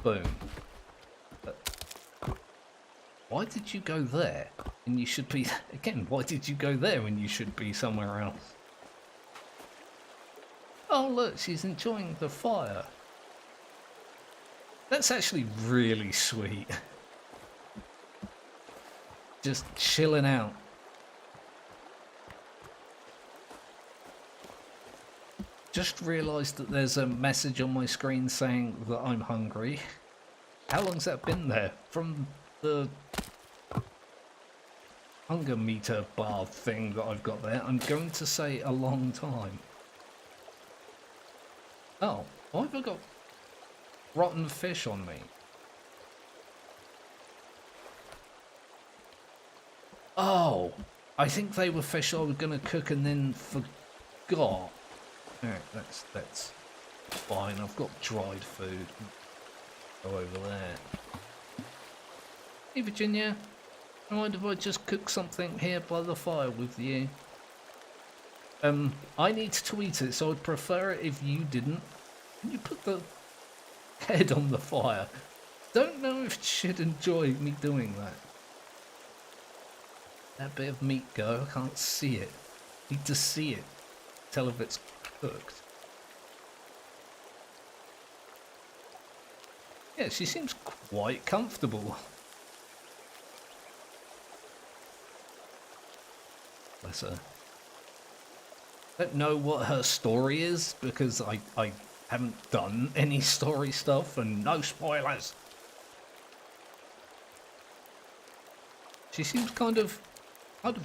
Boom. Why did you go there? And you should be... Again, why did you go there when you should be somewhere else? Oh look, she's enjoying the fire. That's actually really sweet. Just chilling out. Just realised that there's a message on my screen saying that I'm hungry. How long's that been there? From the hunger meter bar thing that I've got there, I'm going to say a long time. Oh, why have I got rotten fish on me? Oh, I think they were fish I was going to cook and then forgot. Alright, that's fine. I've got dried food. Go over there. Hey Virginia, mind if I just cook something here by the fire with you? I need to eat it, so I'd prefer it if you didn't. Can you put the head on the fire? Don't know if she'd enjoy me doing that. That bit of meat go, I can't see it. Need to see it. Tell if it's cooked. Yeah, she seems quite comfortable. Bless her. I don't know what her story is because I haven't done any story stuff and no spoilers. She seems kind of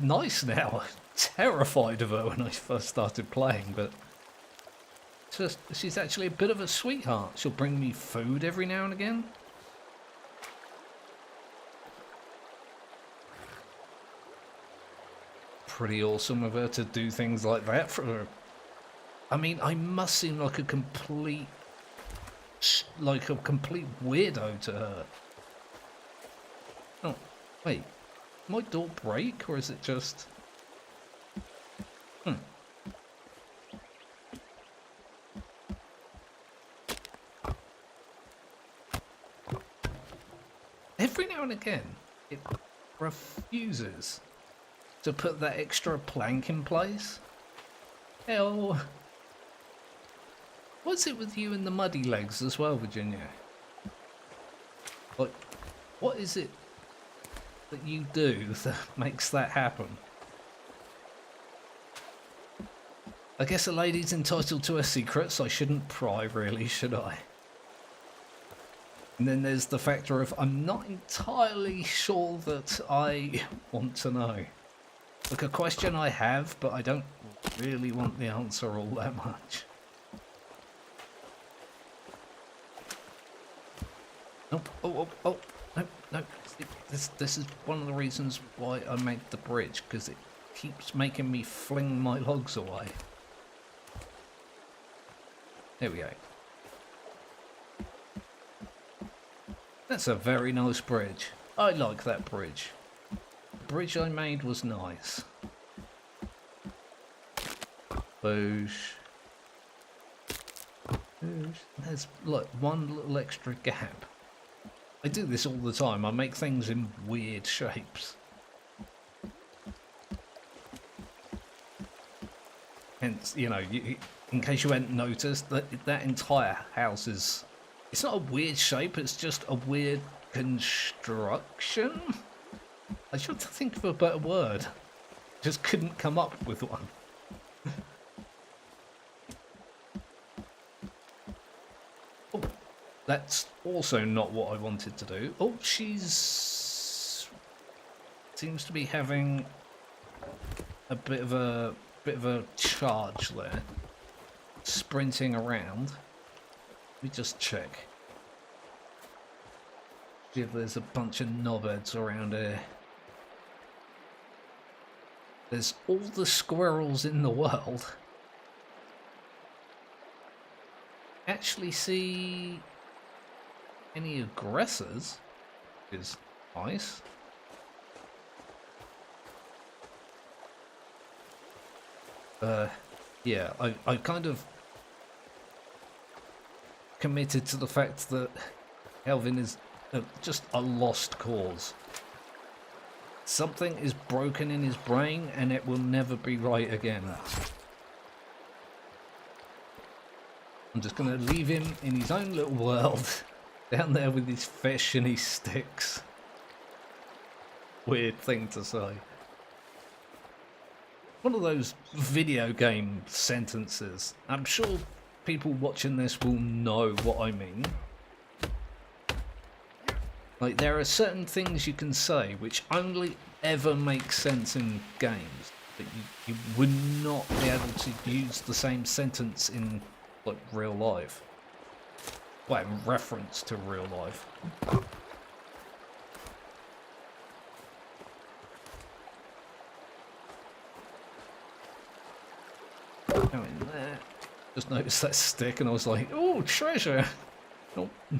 nice now. Terrified of her when I first started playing, but she's actually a bit of a sweetheart. She'll bring me food every now and again. Pretty awesome of her to do things like that for her. I mean, I must seem like a complete weirdo to her. Oh, wait. My door break, or is it just... Every now and again, it refuses to put that extra plank in place. Hell, what's it with you and the muddy legs as well, Virginia? Like, what is it that you do that makes that happen? I guess a lady's entitled to her secrets. I shouldn't pry, really, should I? And then there's the factor of I'm not entirely sure that I want to know. Like, a question I have, but I don't really want the answer all that much. Nope. Oh, no. This is one of the reasons why I made the bridge, because it keeps making me fling my logs away. There we go. That's a very nice bridge. I like that bridge. The bridge I made was nice. Boosh. Boosh. There's like one little extra gap. I do this all the time. I make things in weird shapes. Hence, you know, in case you hadn't noticed, that entire house is... It's not a weird shape, it's just a weird construction? I should think of a better word. Just couldn't come up with one. Oh, that's also not what I wanted to do. Oh, she's... seems to be having a bit of a charge there. Sprinting around. Let me just check. See if there's a bunch of knobheads around here. There's all the squirrels in the world. Actually see any aggressors, which is nice. Yeah, I kind of committed to the fact that Elvin is just a lost cause. Something is broken in his brain and it will never be right again. I'm just going to leave him in his own little world down there with his fish and his sticks. Weird thing to say. One of those video game sentences. I'm sure people watching this will know what I mean. Like, there are certain things you can say which only ever make sense in games, but you would not be able to use the same sentence in, like, real life. Well, in reference to real life. Go in there. Just noticed that stick and I was like, oh, treasure!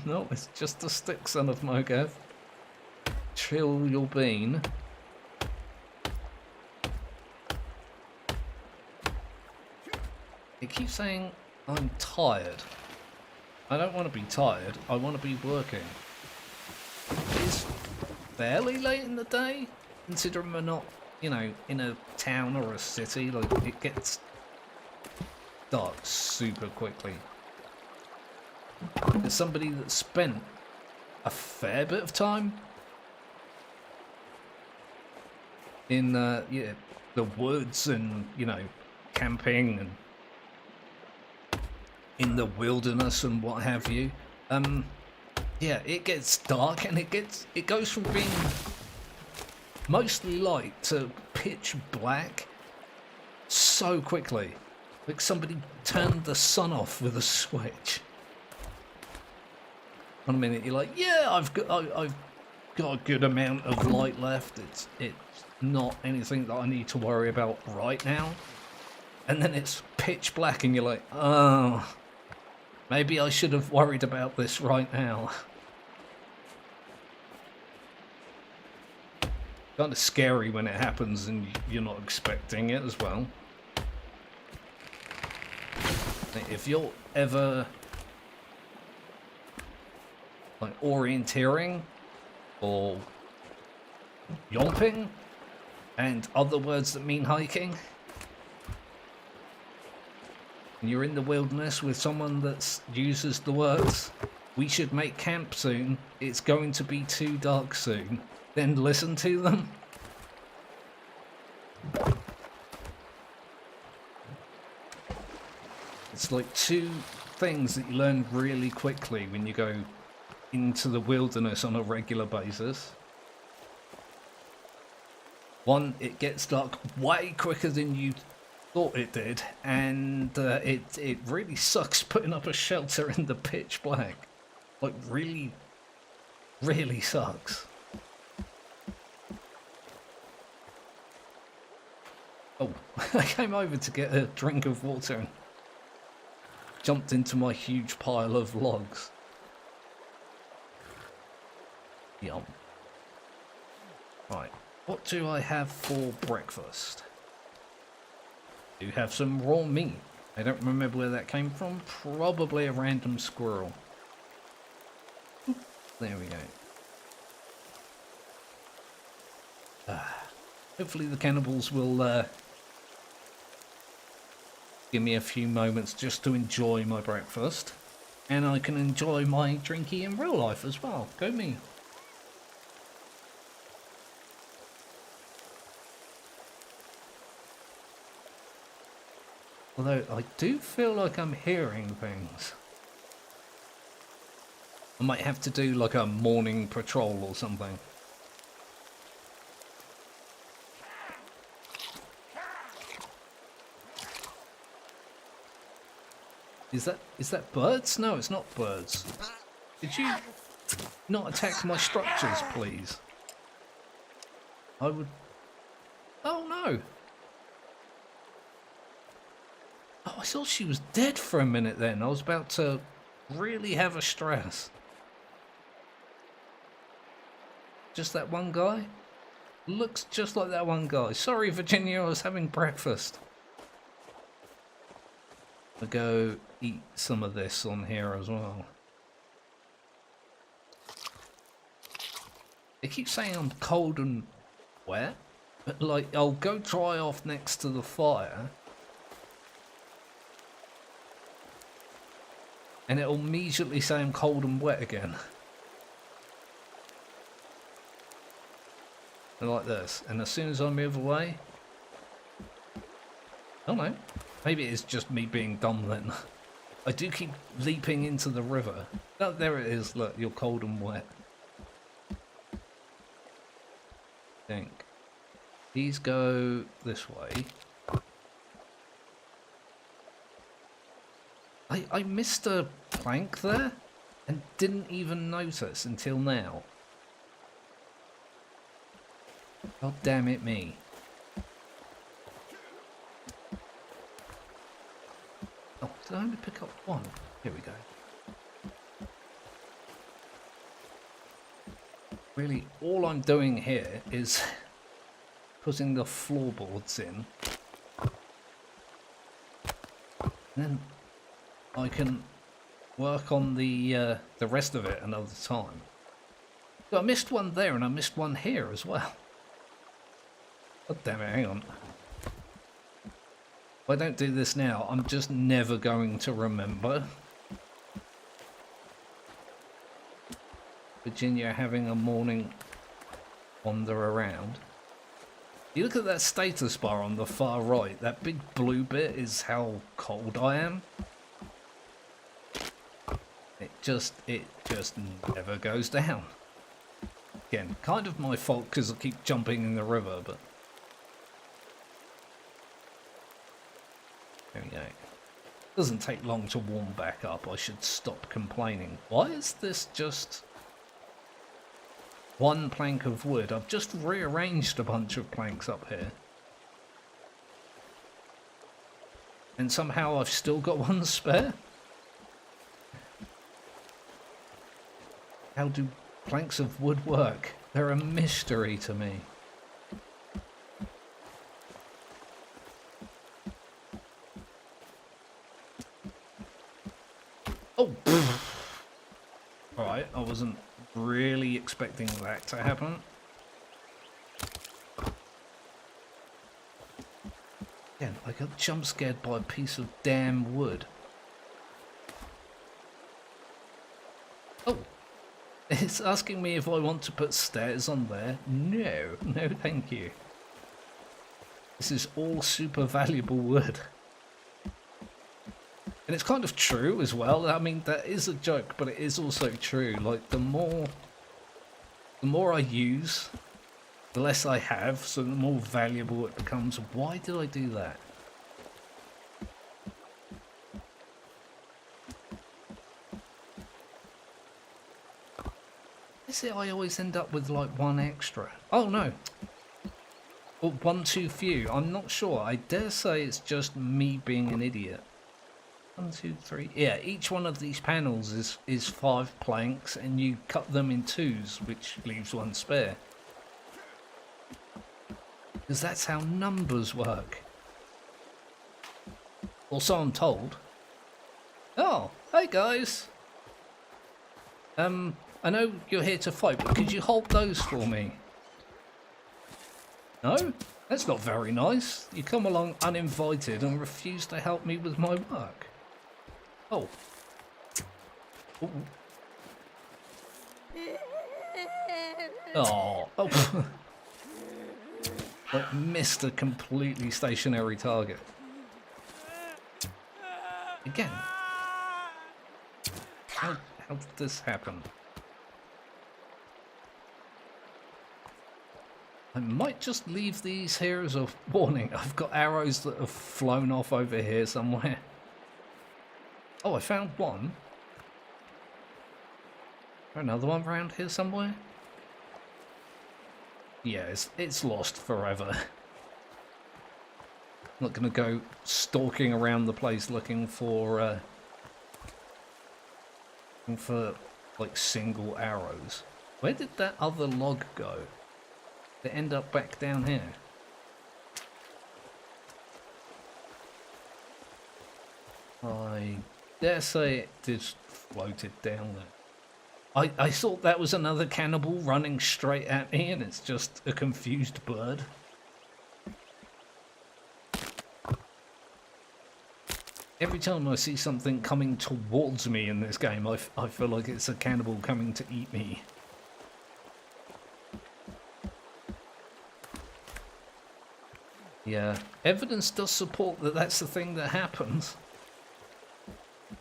No, it's just a stick, son of Mogav. Chill your bean. It keeps saying I'm tired. I don't want to be tired, I want to be working. It's fairly late in the day, considering we're not, you know, in a town or a city. Like, it gets dark super quickly. As somebody that spent a fair bit of time in yeah, the woods and, you know, camping and in the wilderness and what have you, yeah, it gets dark and it goes from being mostly light to pitch black so quickly. Like somebody turned the sun off with a switch. One minute you're like, yeah, I've got a good amount of light left. It's not anything that I need to worry about right now. And then it's pitch black and you're like, oh, maybe I should have worried about this right now. Kind of scary when it happens and you're not expecting it as well. If you're ever like orienteering or yomping and other words that mean hiking, and you're in the wilderness with someone that uses the words, we should make camp soon, it's going to be too dark soon, then listen to them. It's like two things that you learn really quickly when you go into the wilderness on a regular basis. One, it gets dark way quicker than you thought it did, and it really sucks putting up a shelter in the pitch black. Like really, really sucks. Oh, I came over to get a drink of water and jumped into my huge pile of logs. Yum. Right, what do I have for breakfast? Do have some raw meat. I don't remember where that came from. Probably a random squirrel. There we go. Hopefully the cannibals will give me a few moments just to enjoy my breakfast. And I can enjoy my drinky in real life as well. Go me. Although I do feel like I'm hearing things. I might have to do like a morning patrol or something. Is that birds? No, it's not birds. Did you not attack my structures, please? I would... Oh no! Oh, I thought she was dead for a minute then. I was about to really have a stress. Just that one guy? Looks just like that one guy. Sorry, Virginia, I was having breakfast. I'll go eat some of this on here as well. They keep saying I'm cold and wet, but like I'll go dry off next to the fire and it'll immediately say I'm cold and wet again. And like this, and as soon as I move away, oh no, maybe it's just me being dumb then. I do keep leaping into the river. Oh, there it is, look, you're cold and wet. Think. These go this way. I missed a plank there and didn't even notice until now. God damn it me. Oh, did I only pick up one? Here we go. Really, all I'm doing here is putting the floorboards in. And then I can work on the rest of it another time. So I missed one there and I missed one here as well. God damn it, hang on. If I don't do this now, I'm just never going to remember. Virginia having a morning wander around. You look at that status bar on the far right, that big blue bit is how cold I am. It just never goes down. Again, kind of my fault because I keep jumping in the river, but... There we go. Doesn't take long to warm back up. I should stop complaining. Why is this just one plank of wood? I've just rearranged a bunch of planks up here. And somehow I've still got one spare? How do planks of wood work? They're a mystery to me. Oh! Alright, I wasn't really expecting that to happen. Again, I got jump scared by a piece of damn wood. Oh! It's asking me if I want to put stairs on there. No, no thank you. This is all super valuable wood. And it's kind of true as well. I mean, that is a joke, but it is also true. Like, the more I use, the less I have, so the more valuable it becomes. Why did I do that? Is it I always end up with like one extra? Oh no. Or one too few. I'm not sure. I dare say it's just me being an idiot. 1, 2, 3. Yeah, each one of these panels is 5 planks, and you cut them in 2s, which leaves one spare. Because that's how numbers work. Or so I'm told. Oh, hey guys. I know you're here to fight, but could you hold those for me? No? That's not very nice. You come along uninvited and refuse to help me with my work. Oh. Ooh. Oh. Oh. Like, missed a completely stationary target. Again. How did this happen? I might just leave these here as a warning. I've got arrows that have flown off over here somewhere. Oh, I found one. Another one around here somewhere? Yeah, it's lost forever. I'm not going to go stalking around the place looking for like single arrows. Where did that other log go? They end up back down here. I dare say it just floated down there. I thought that was another cannibal running straight at me, and it's just a confused bird. Every time I see something coming towards me in this game, I feel like it's a cannibal coming to eat me. Yeah, evidence does support that that's the thing that happens.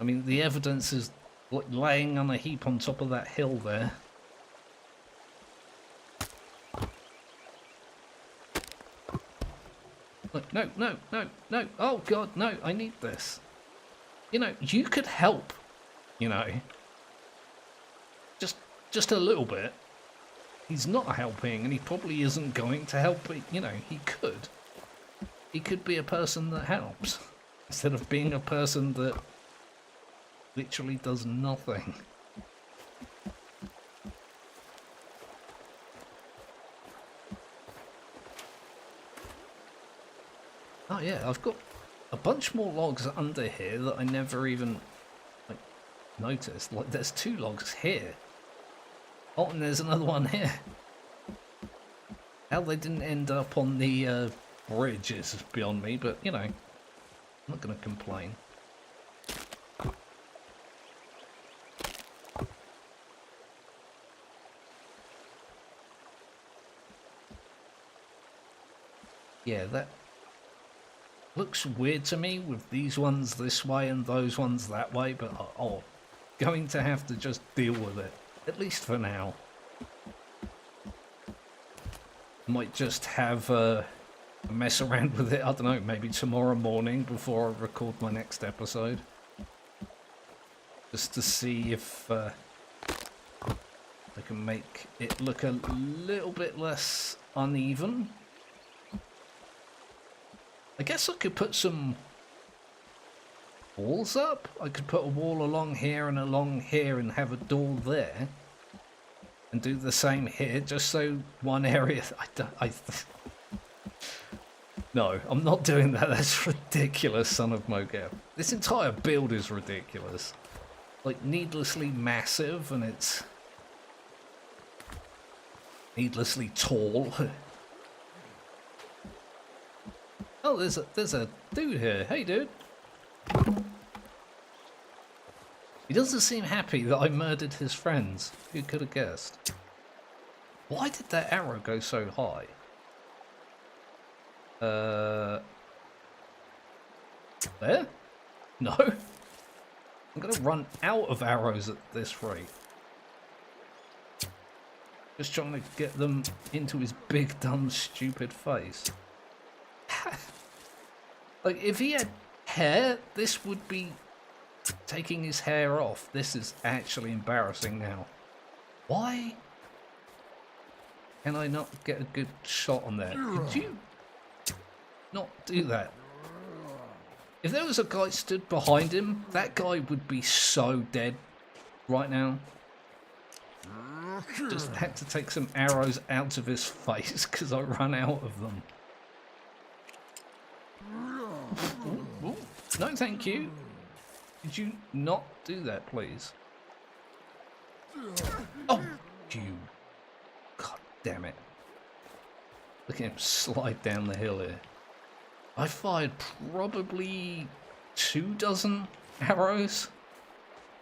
I mean, the evidence is like laying on a heap on top of that hill there. Look, no, no, no, no. Oh God, no, I need this. You know, you could help, you know. Just a little bit. He's not helping, and he probably isn't going to help, but, you know, he could. He could be a person that helps, instead of being a person that literally does nothing. Oh yeah, I've got a bunch more logs under here that I never even like noticed. Like, there's 2 logs here. Oh, and there's another one here. How they didn't end up on the bridge is beyond me, but you know, I'm not going to complain. Yeah, that looks weird to me with these ones this way and those ones that way, but I'm going to have to just deal with it, at least for now. I might just have a mess around with it, I don't know, maybe tomorrow morning before I record my next episode. Just to see if I can make it look a little bit less uneven. I guess I could put some walls up. I could put a wall along here and along here and have a door there. And do the same here, just so one area... No, I'm not doing that. That's ridiculous, son of Mogab. This entire build is ridiculous. Like, needlessly massive, and it's... needlessly tall. Oh, there's a dude here. Hey, dude. He doesn't seem happy that I murdered his friends. Who could have guessed? Why did that arrow go so high? There? No. I'm gonna run out of arrows at this rate. Just trying to get them into his big, dumb, stupid face. Like, if he had hair, this would be taking his hair off. This is actually embarrassing now. Why can I not get a good shot on there? Could you not do that? If there was a guy stood behind him, that guy would be so dead right now. Just had to take some arrows out of his face because I ran out of them. Ooh, ooh. No, thank you. Could you not do that, please? Oh, you. God damn it. Look at him slide down the hill here. I fired probably 24 arrows.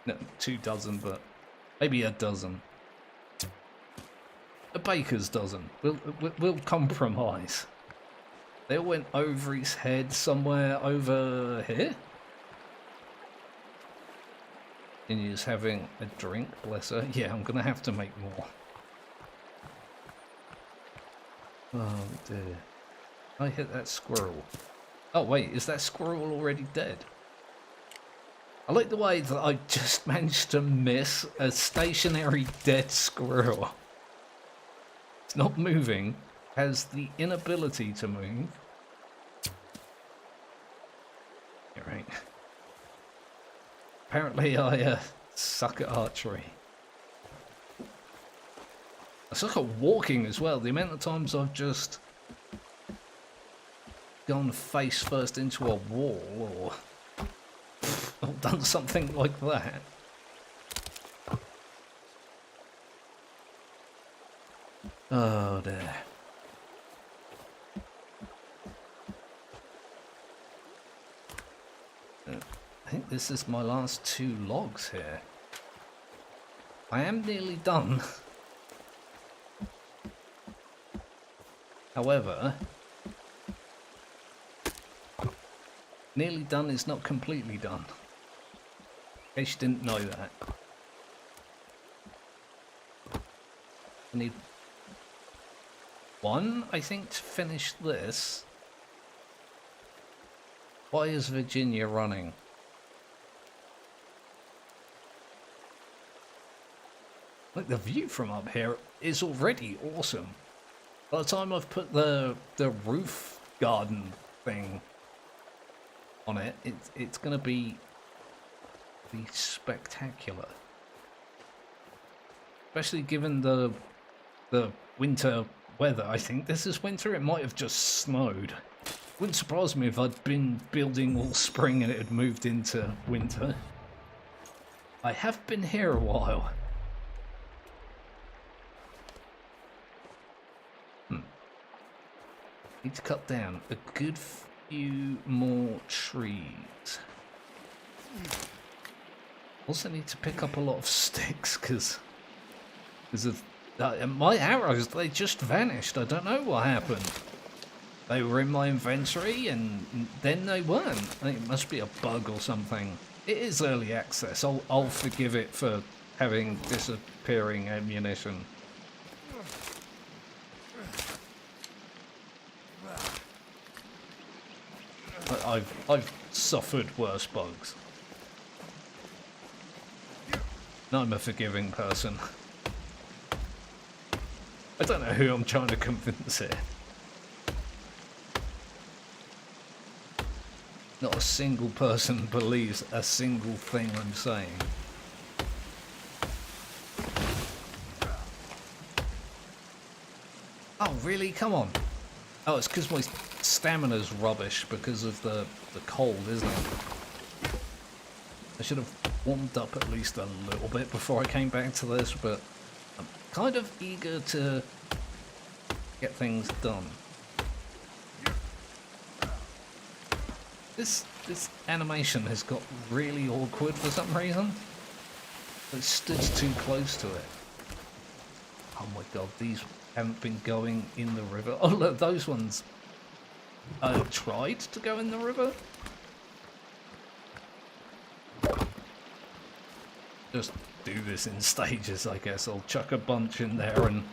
No, 24, but maybe a dozen. A baker's dozen. We'll compromise. They all went over his head somewhere over here. And he's having a drink, bless her. Yeah, I'm gonna have to make more. Oh dear. I hit that squirrel. Oh wait, is that squirrel already dead? I like the way that I just managed to miss a stationary dead squirrel. It's not moving, has the inability to move. You're right. Apparently I suck at archery. I suck at walking as well. The amount of times I've just gone face first into a wall or done something like that. Oh dear. I think this is my last 2 logs here. I am nearly done. However, nearly done is not completely done. In case you didn't know that. I need 1, I think, to finish this. Why is Virginia running? Like, the view from up here is already awesome. By the time I've put the roof garden thing on it, it's gonna be spectacular. Especially given the winter weather. I think this is winter. It might have just snowed. Wouldn't surprise me if I'd been building all spring and it had moved into winter. I have been here a while. Need to cut down a good few more trees. Also need to pick up a lot of sticks because of my arrows. They just vanished. I don't know what happened. They were in my inventory and then they weren't. I think it must be a bug or something. It is early access. I'll forgive it for having disappearing ammunition. I've suffered worse bugs. And I'm a forgiving person. I don't know who I'm trying to convince here. Not a single person believes a single thing I'm saying. Oh, really? Come on. Oh, it's because my stamina's rubbish because of the cold, isn't it? I should have warmed up at least a little bit before I came back to this, but I'm kind of eager to get things done. This animation has got really awkward for some reason. I stood too close to it. Oh my god, these haven't been going in the river. Oh look, those ones tried to go in the river. Just do this in stages, I guess. I'll chuck a bunch in there and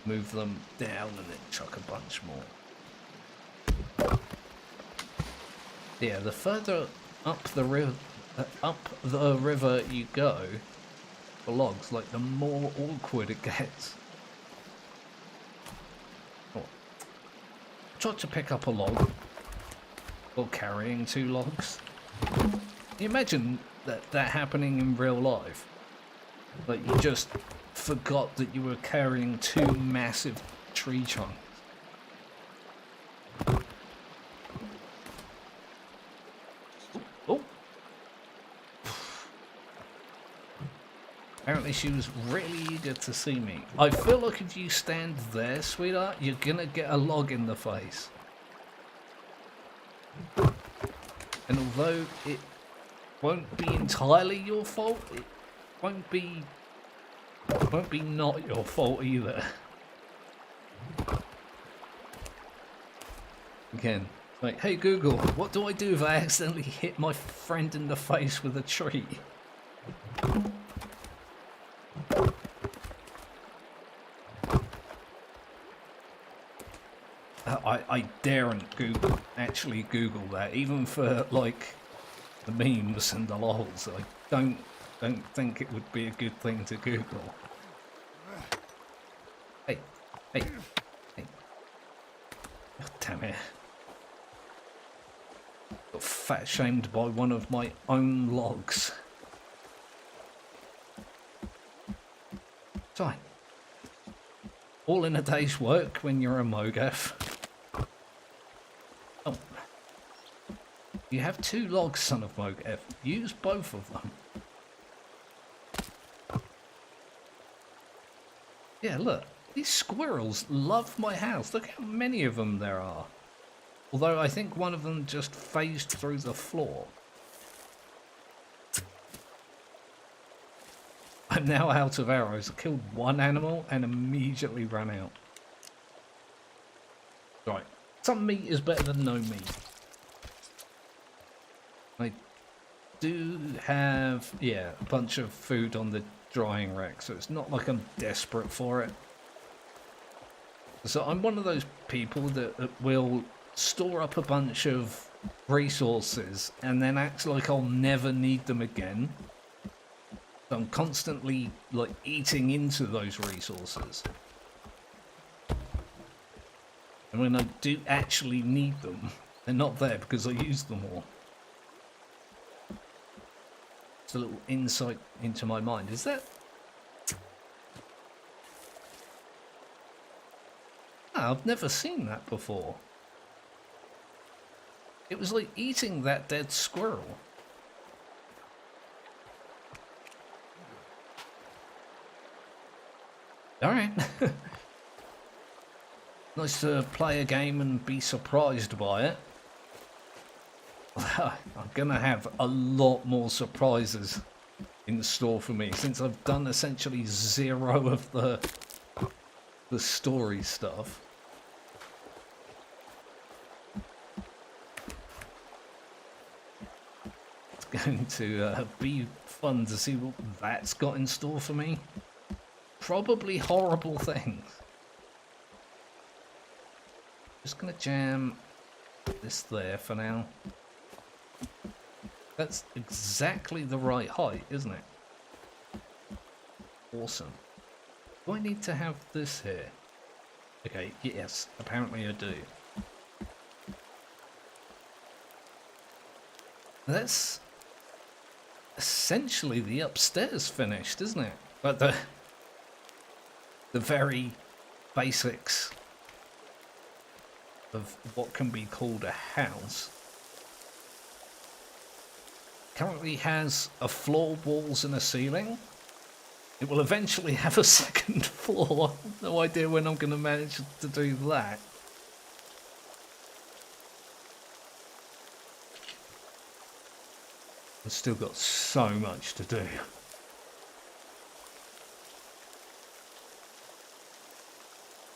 move them down and then chuck a bunch more. Yeah, the further up the river you go for logs, like the more awkward it gets. Oh. Tried to pick up a log while carrying 2 logs. Can you imagine that happening in real life? Like you just forgot that you were carrying 2 massive tree trunks. Apparently she was really eager to see me. I feel like if you stand there, sweetheart, you're gonna get a log in the face. And although it won't be entirely your fault, it won't be not your fault either. Again, like, hey Google, what do I do if I accidentally hit my friend in the face with a tree? I daren't actually Google that, even for like the memes and the lols. I don't think it would be a good thing to Google. Hey. Oh, damn it. Got fat shamed by one of my own logs. Fine. All in a day's work when you're a Mogath. Oh. You have 2 logs, son of Mogath. Use both of them. Yeah, look. These squirrels love my house. Look how many of them there are. Although I think one of them just phased through the floor. I'm now out of arrows. I killed 1 animal and immediately ran out. Right. Some meat is better than no meat. I do have, yeah, a bunch of food on the drying rack, so it's not like I'm desperate for it. So I'm one of those people that will store up a bunch of resources and then act like I'll never need them again. So I'm constantly like eating into those resources. And when I do actually need them, they're not there because I used them all. It's a little insight into my mind. Is that... Oh, I've never seen that before. It was like eating that dead squirrel. Alright. Nice to play a game and be surprised by it. I'm gonna have a lot more surprises in store for me since I've done essentially 0 of the story stuff. It's going to be fun to see what that's got in store for me. Probably horrible things. Just gonna jam this there for now. That's exactly the right height, isn't it? Awesome. Do I need to have this here? Okay, yes, apparently I do. That's essentially the upstairs finished, isn't it? But the very basics of what can be called a house. Currently has a floor, walls and a ceiling. It will eventually have a second floor. No idea when I'm going to manage to do that. I've still got so much to do.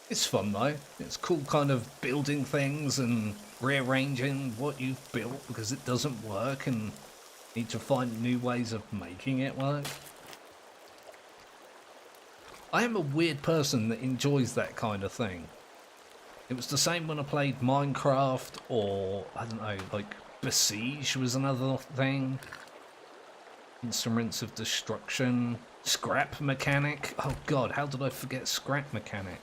It's fun though. It's cool kind of building things and rearranging what you've built because it doesn't work and need to find new ways of making it work. I am a weird person that enjoys that kind of thing. It was the same when I played Minecraft, or I don't know, like Besiege was another thing. Instruments of Destruction, Scrap Mechanic. Oh god, how did I forget Scrap Mechanic?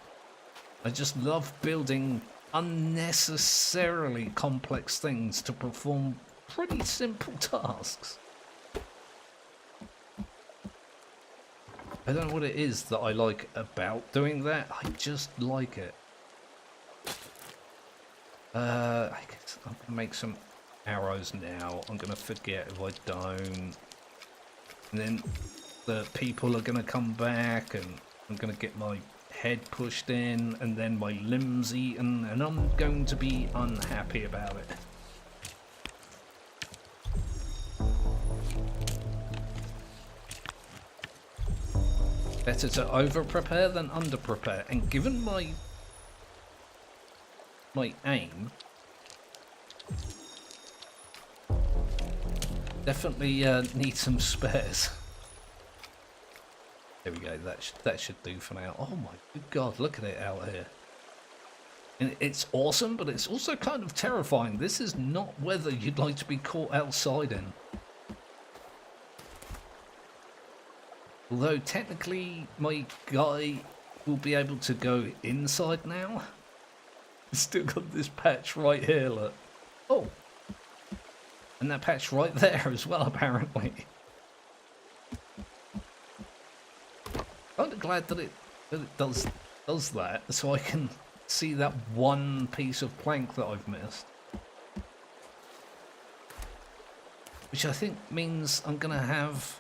I just love building unnecessarily complex things to perform pretty simple tasks. I don't know what it is that I like about doing that. I just like it. I guess I'm gonna make some arrows now. I'm gonna forget if I don't. And then the people are gonna come back and I'm gonna get my head pushed in and then my limbs eaten and I'm going to be unhappy about it. Better to over-prepare than under-prepare, and given my aim, definitely need some spares. There we go, that should do for now. Oh my good god, look at it out here. And it's awesome, but it's also kind of terrifying. This is not weather you'd like to be caught outside in. Although technically my guy will be able to go inside now. Still got this patch right here, look. Oh! And that patch right there as well, apparently. Kinda glad that it does that, so I can see that one piece of plank that I've missed. Which I think means I'm gonna have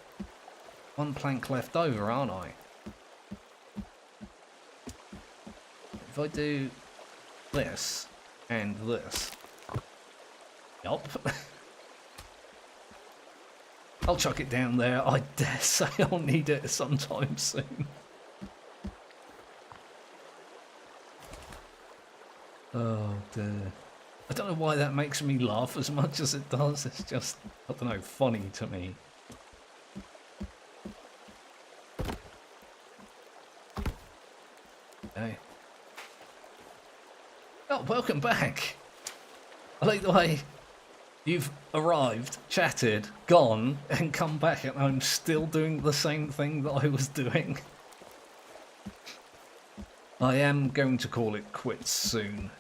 one plank left over, aren't I? If I do this and this. Yup. I'll chuck it down there. I dare say I'll need it sometime soon. Oh dear. I don't know why that makes me laugh as much as it does. It's just, I don't know, funny to me. Okay. Oh, welcome back. I like the way you've arrived, chatted, gone, and come back, and I'm still doing the same thing that I was doing. I am going to call it quits soon.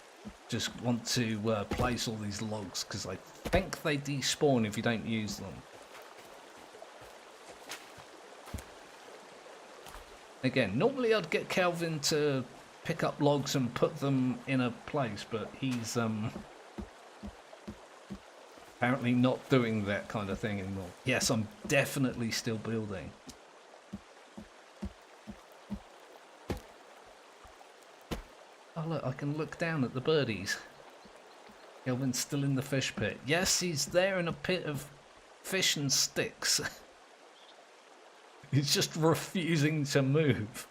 Just want to place all these logs, because I think they despawn if you don't use them. Again, normally I'd get Calvin to pick up logs and put them in a place, but he's apparently not doing that kind of thing anymore. Yes, I'm definitely still building. Oh look, I can look down at the birdies. Calvin's still in the fish pit. Yes, he's there in a pit of fish and sticks. He's just refusing to move.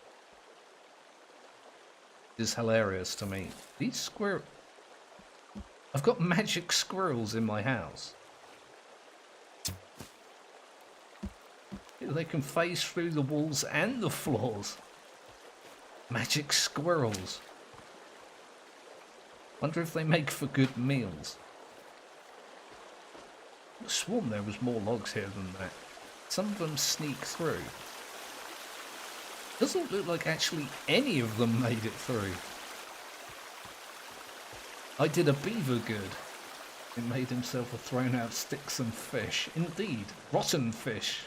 It's hilarious to me. These squirrels... I've got magic squirrels in my house. They can phase through the walls and the floors. Magic squirrels. Wonder if they make for good meals. I sworn there was more logs here than that. Some of them sneak through. Doesn't look like actually any of them made it through. I did a beaver good. He made himself a thrown out sticks and fish. Indeed, rotten fish.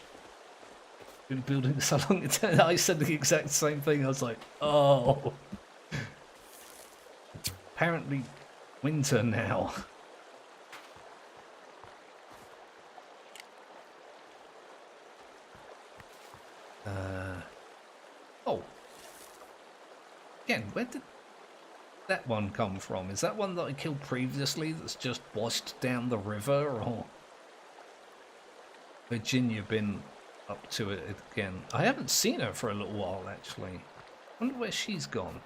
Been building this so long. I said the exact same thing. I was like, oh. Apparently winter now. Oh. Again, where did that one come from? Is that one that I killed previously that's just washed down the river, or Virginia been up to it again? I haven't seen her for a little while, actually. I wonder where she's gone.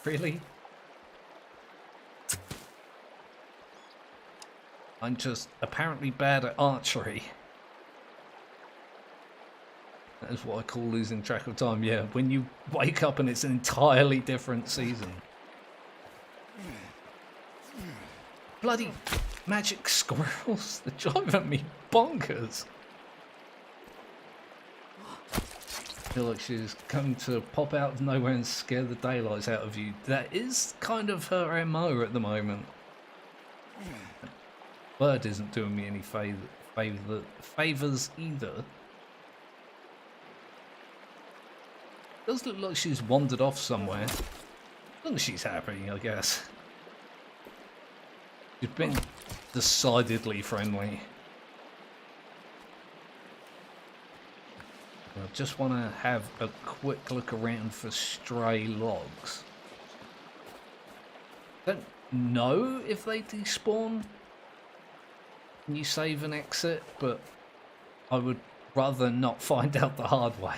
Really? I'm just apparently bad at archery. That is what I call losing track of time. Yeah, when you wake up and it's an entirely different season. Bloody magic squirrels. They're driving me bonkers. I feel like she's come to pop out of nowhere and scare the daylights out of you. That is kind of her MO at the moment. Bird isn't doing me any favours either. Does look like she's wandered off somewhere. As long as she's happy, I guess. She's been decidedly friendly. I just want to have a quick look around for stray logs. Don't know if they despawn when you save and exit, but I would rather not find out the hard way.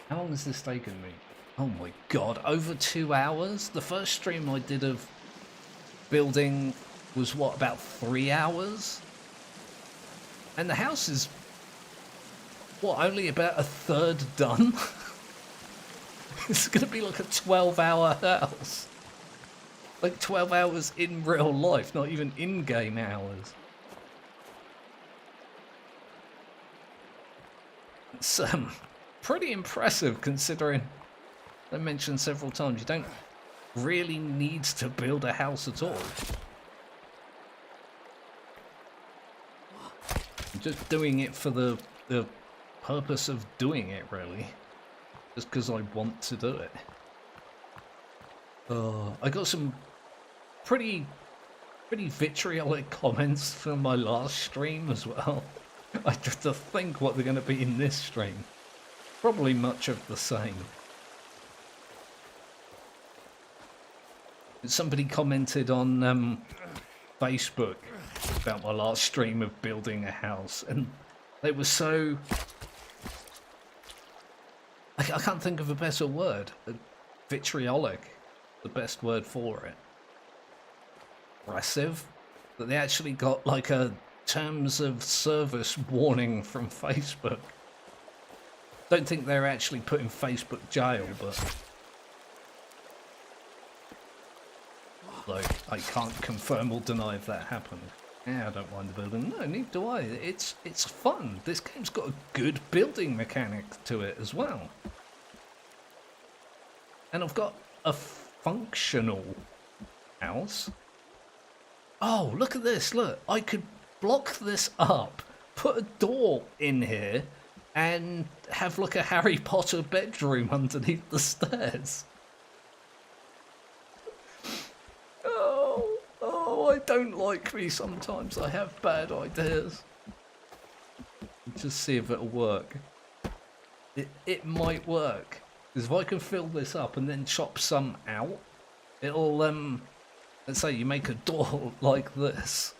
How long has this taken me? Oh my god, over 2 hours? The first stream I did of building was what, about 3 hours? And the house is, what, only about a third done? It's going to be like a 12-hour house. Like 12 hours in real life, not even in-game hours. It's pretty impressive considering, I mentioned several times, you don't really need to build a house at all. I'm just doing it for the purpose of doing it, really. Just because I want to do it. I got some pretty vitriolic comments from my last stream as well. I have to think what they're going to be in this stream. Probably much of the same. Somebody commented on Facebook about my last stream of building a house, and they were so... I can't think of a better word. Vitriolic, the best word for it. Aggressive. That they actually got like a terms of service warning from Facebook. Don't think they're actually put in Facebook jail, but like I can't confirm or deny if that happened. Yeah, I don't mind the building. No, neither do I. It's fun. This game's got a good building mechanic to it as well. And I've got a functional house. Oh, look at this. Look, I could block this up, put a door in here, and have like a Harry Potter bedroom underneath the stairs. Oh, I don't like me sometimes. I have bad ideas. Just see if it'll work. It might work. Because if I can fill this up and then chop some out, it'll, let's say you make a door like this.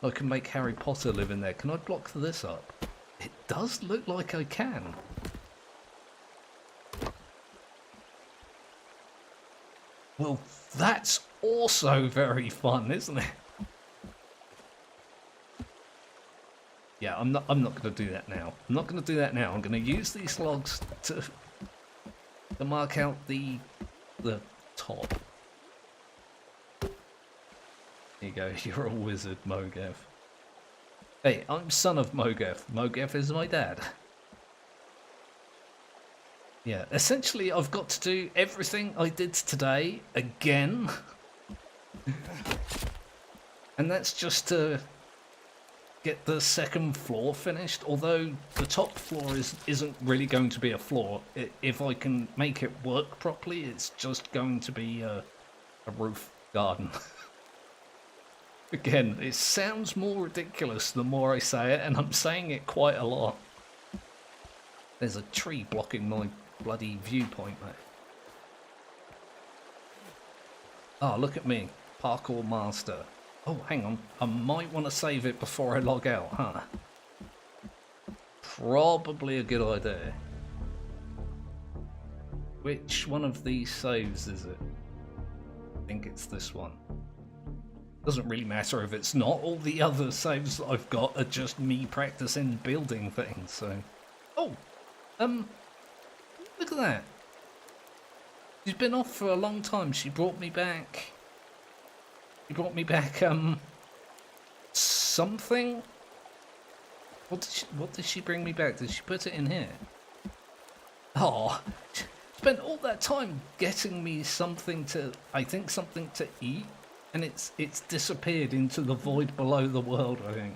I can make Harry Potter live in there. Can I block this up? It does look like I can. Well, that's also very fun, isn't it? Yeah, I'm not going to do that now. I'm not going to do that now. I'm going to use these logs to mark out the top. There you go. You're a wizard, Mogev. Hey, I'm son of Mogev. Mogev is my dad. Yeah, essentially I've got to do everything I did today again. And that's just to get the second floor finished, although the top floor isn't really going to be a floor. If I can make it work properly, it's just going to be a roof garden. Again, it sounds more ridiculous the more I say it, and I'm saying it quite a lot. There's a tree blocking my bloody viewpoint, mate. Oh, look at me. Parkour master. Oh, hang on. I might want to save it before I log out, huh? Probably a good idea. Which one of these saves is it? I think it's this one. Doesn't really matter if it's not. All the other saves that I've got are just me practicing building things, so... Oh! Look at that. She's been off for a long time. She brought me back... something? What did she bring me back? Did she put it in here? Oh, spent all that time getting me something to, I think something to eat, and it's disappeared into the void below the world, I think.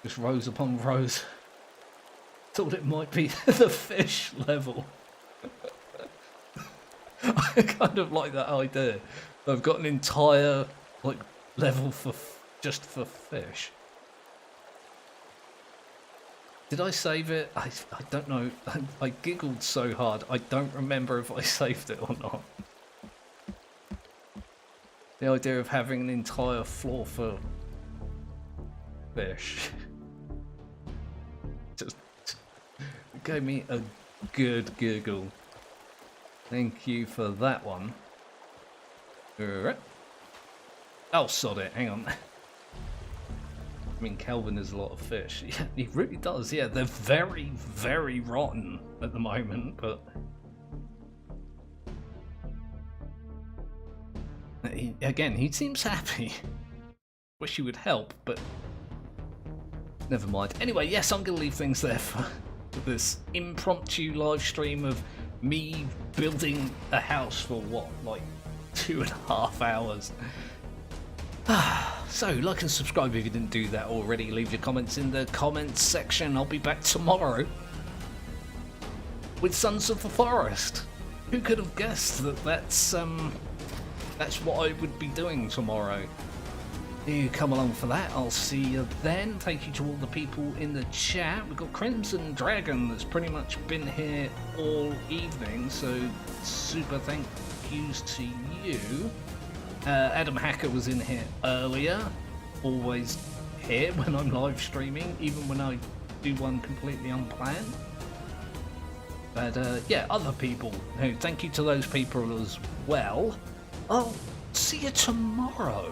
Just rows upon rows. Thought it might be the fish level. I kind of like that idea. I've got an entire like level for just for fish. Did I save it? I don't know. I giggled so hard. I don't remember if I saved it or not. The idea of having an entire floor for fish just gave me a good giggle. Thank you for that one. Oh, sod it. Hang on. I mean, Kelvin is a lot of fish. Yeah, he really does. Yeah, they're very, very rotten at the moment, but... Again, he seems happy. Wish he would help, but... Never mind. Anyway, yes, I'm going to leave things there for this impromptu live stream of me building a house for what, like 2.5 hours. So, like and subscribe if you didn't do that already. Leave your comments in the comments section. I'll be back tomorrow with Sons of the Forest. Who could have guessed that that's what I would be doing tomorrow? You come along for that. I'll see you then. Thank you to all the people in the chat. We've got Crimson Dragon that's pretty much been here all evening, so super thank yous to you. Adam Hacker was in here earlier, always here when I'm live streaming, even when I do one completely unplanned. But yeah, other people. Thank you to those people as well. I'll see you tomorrow.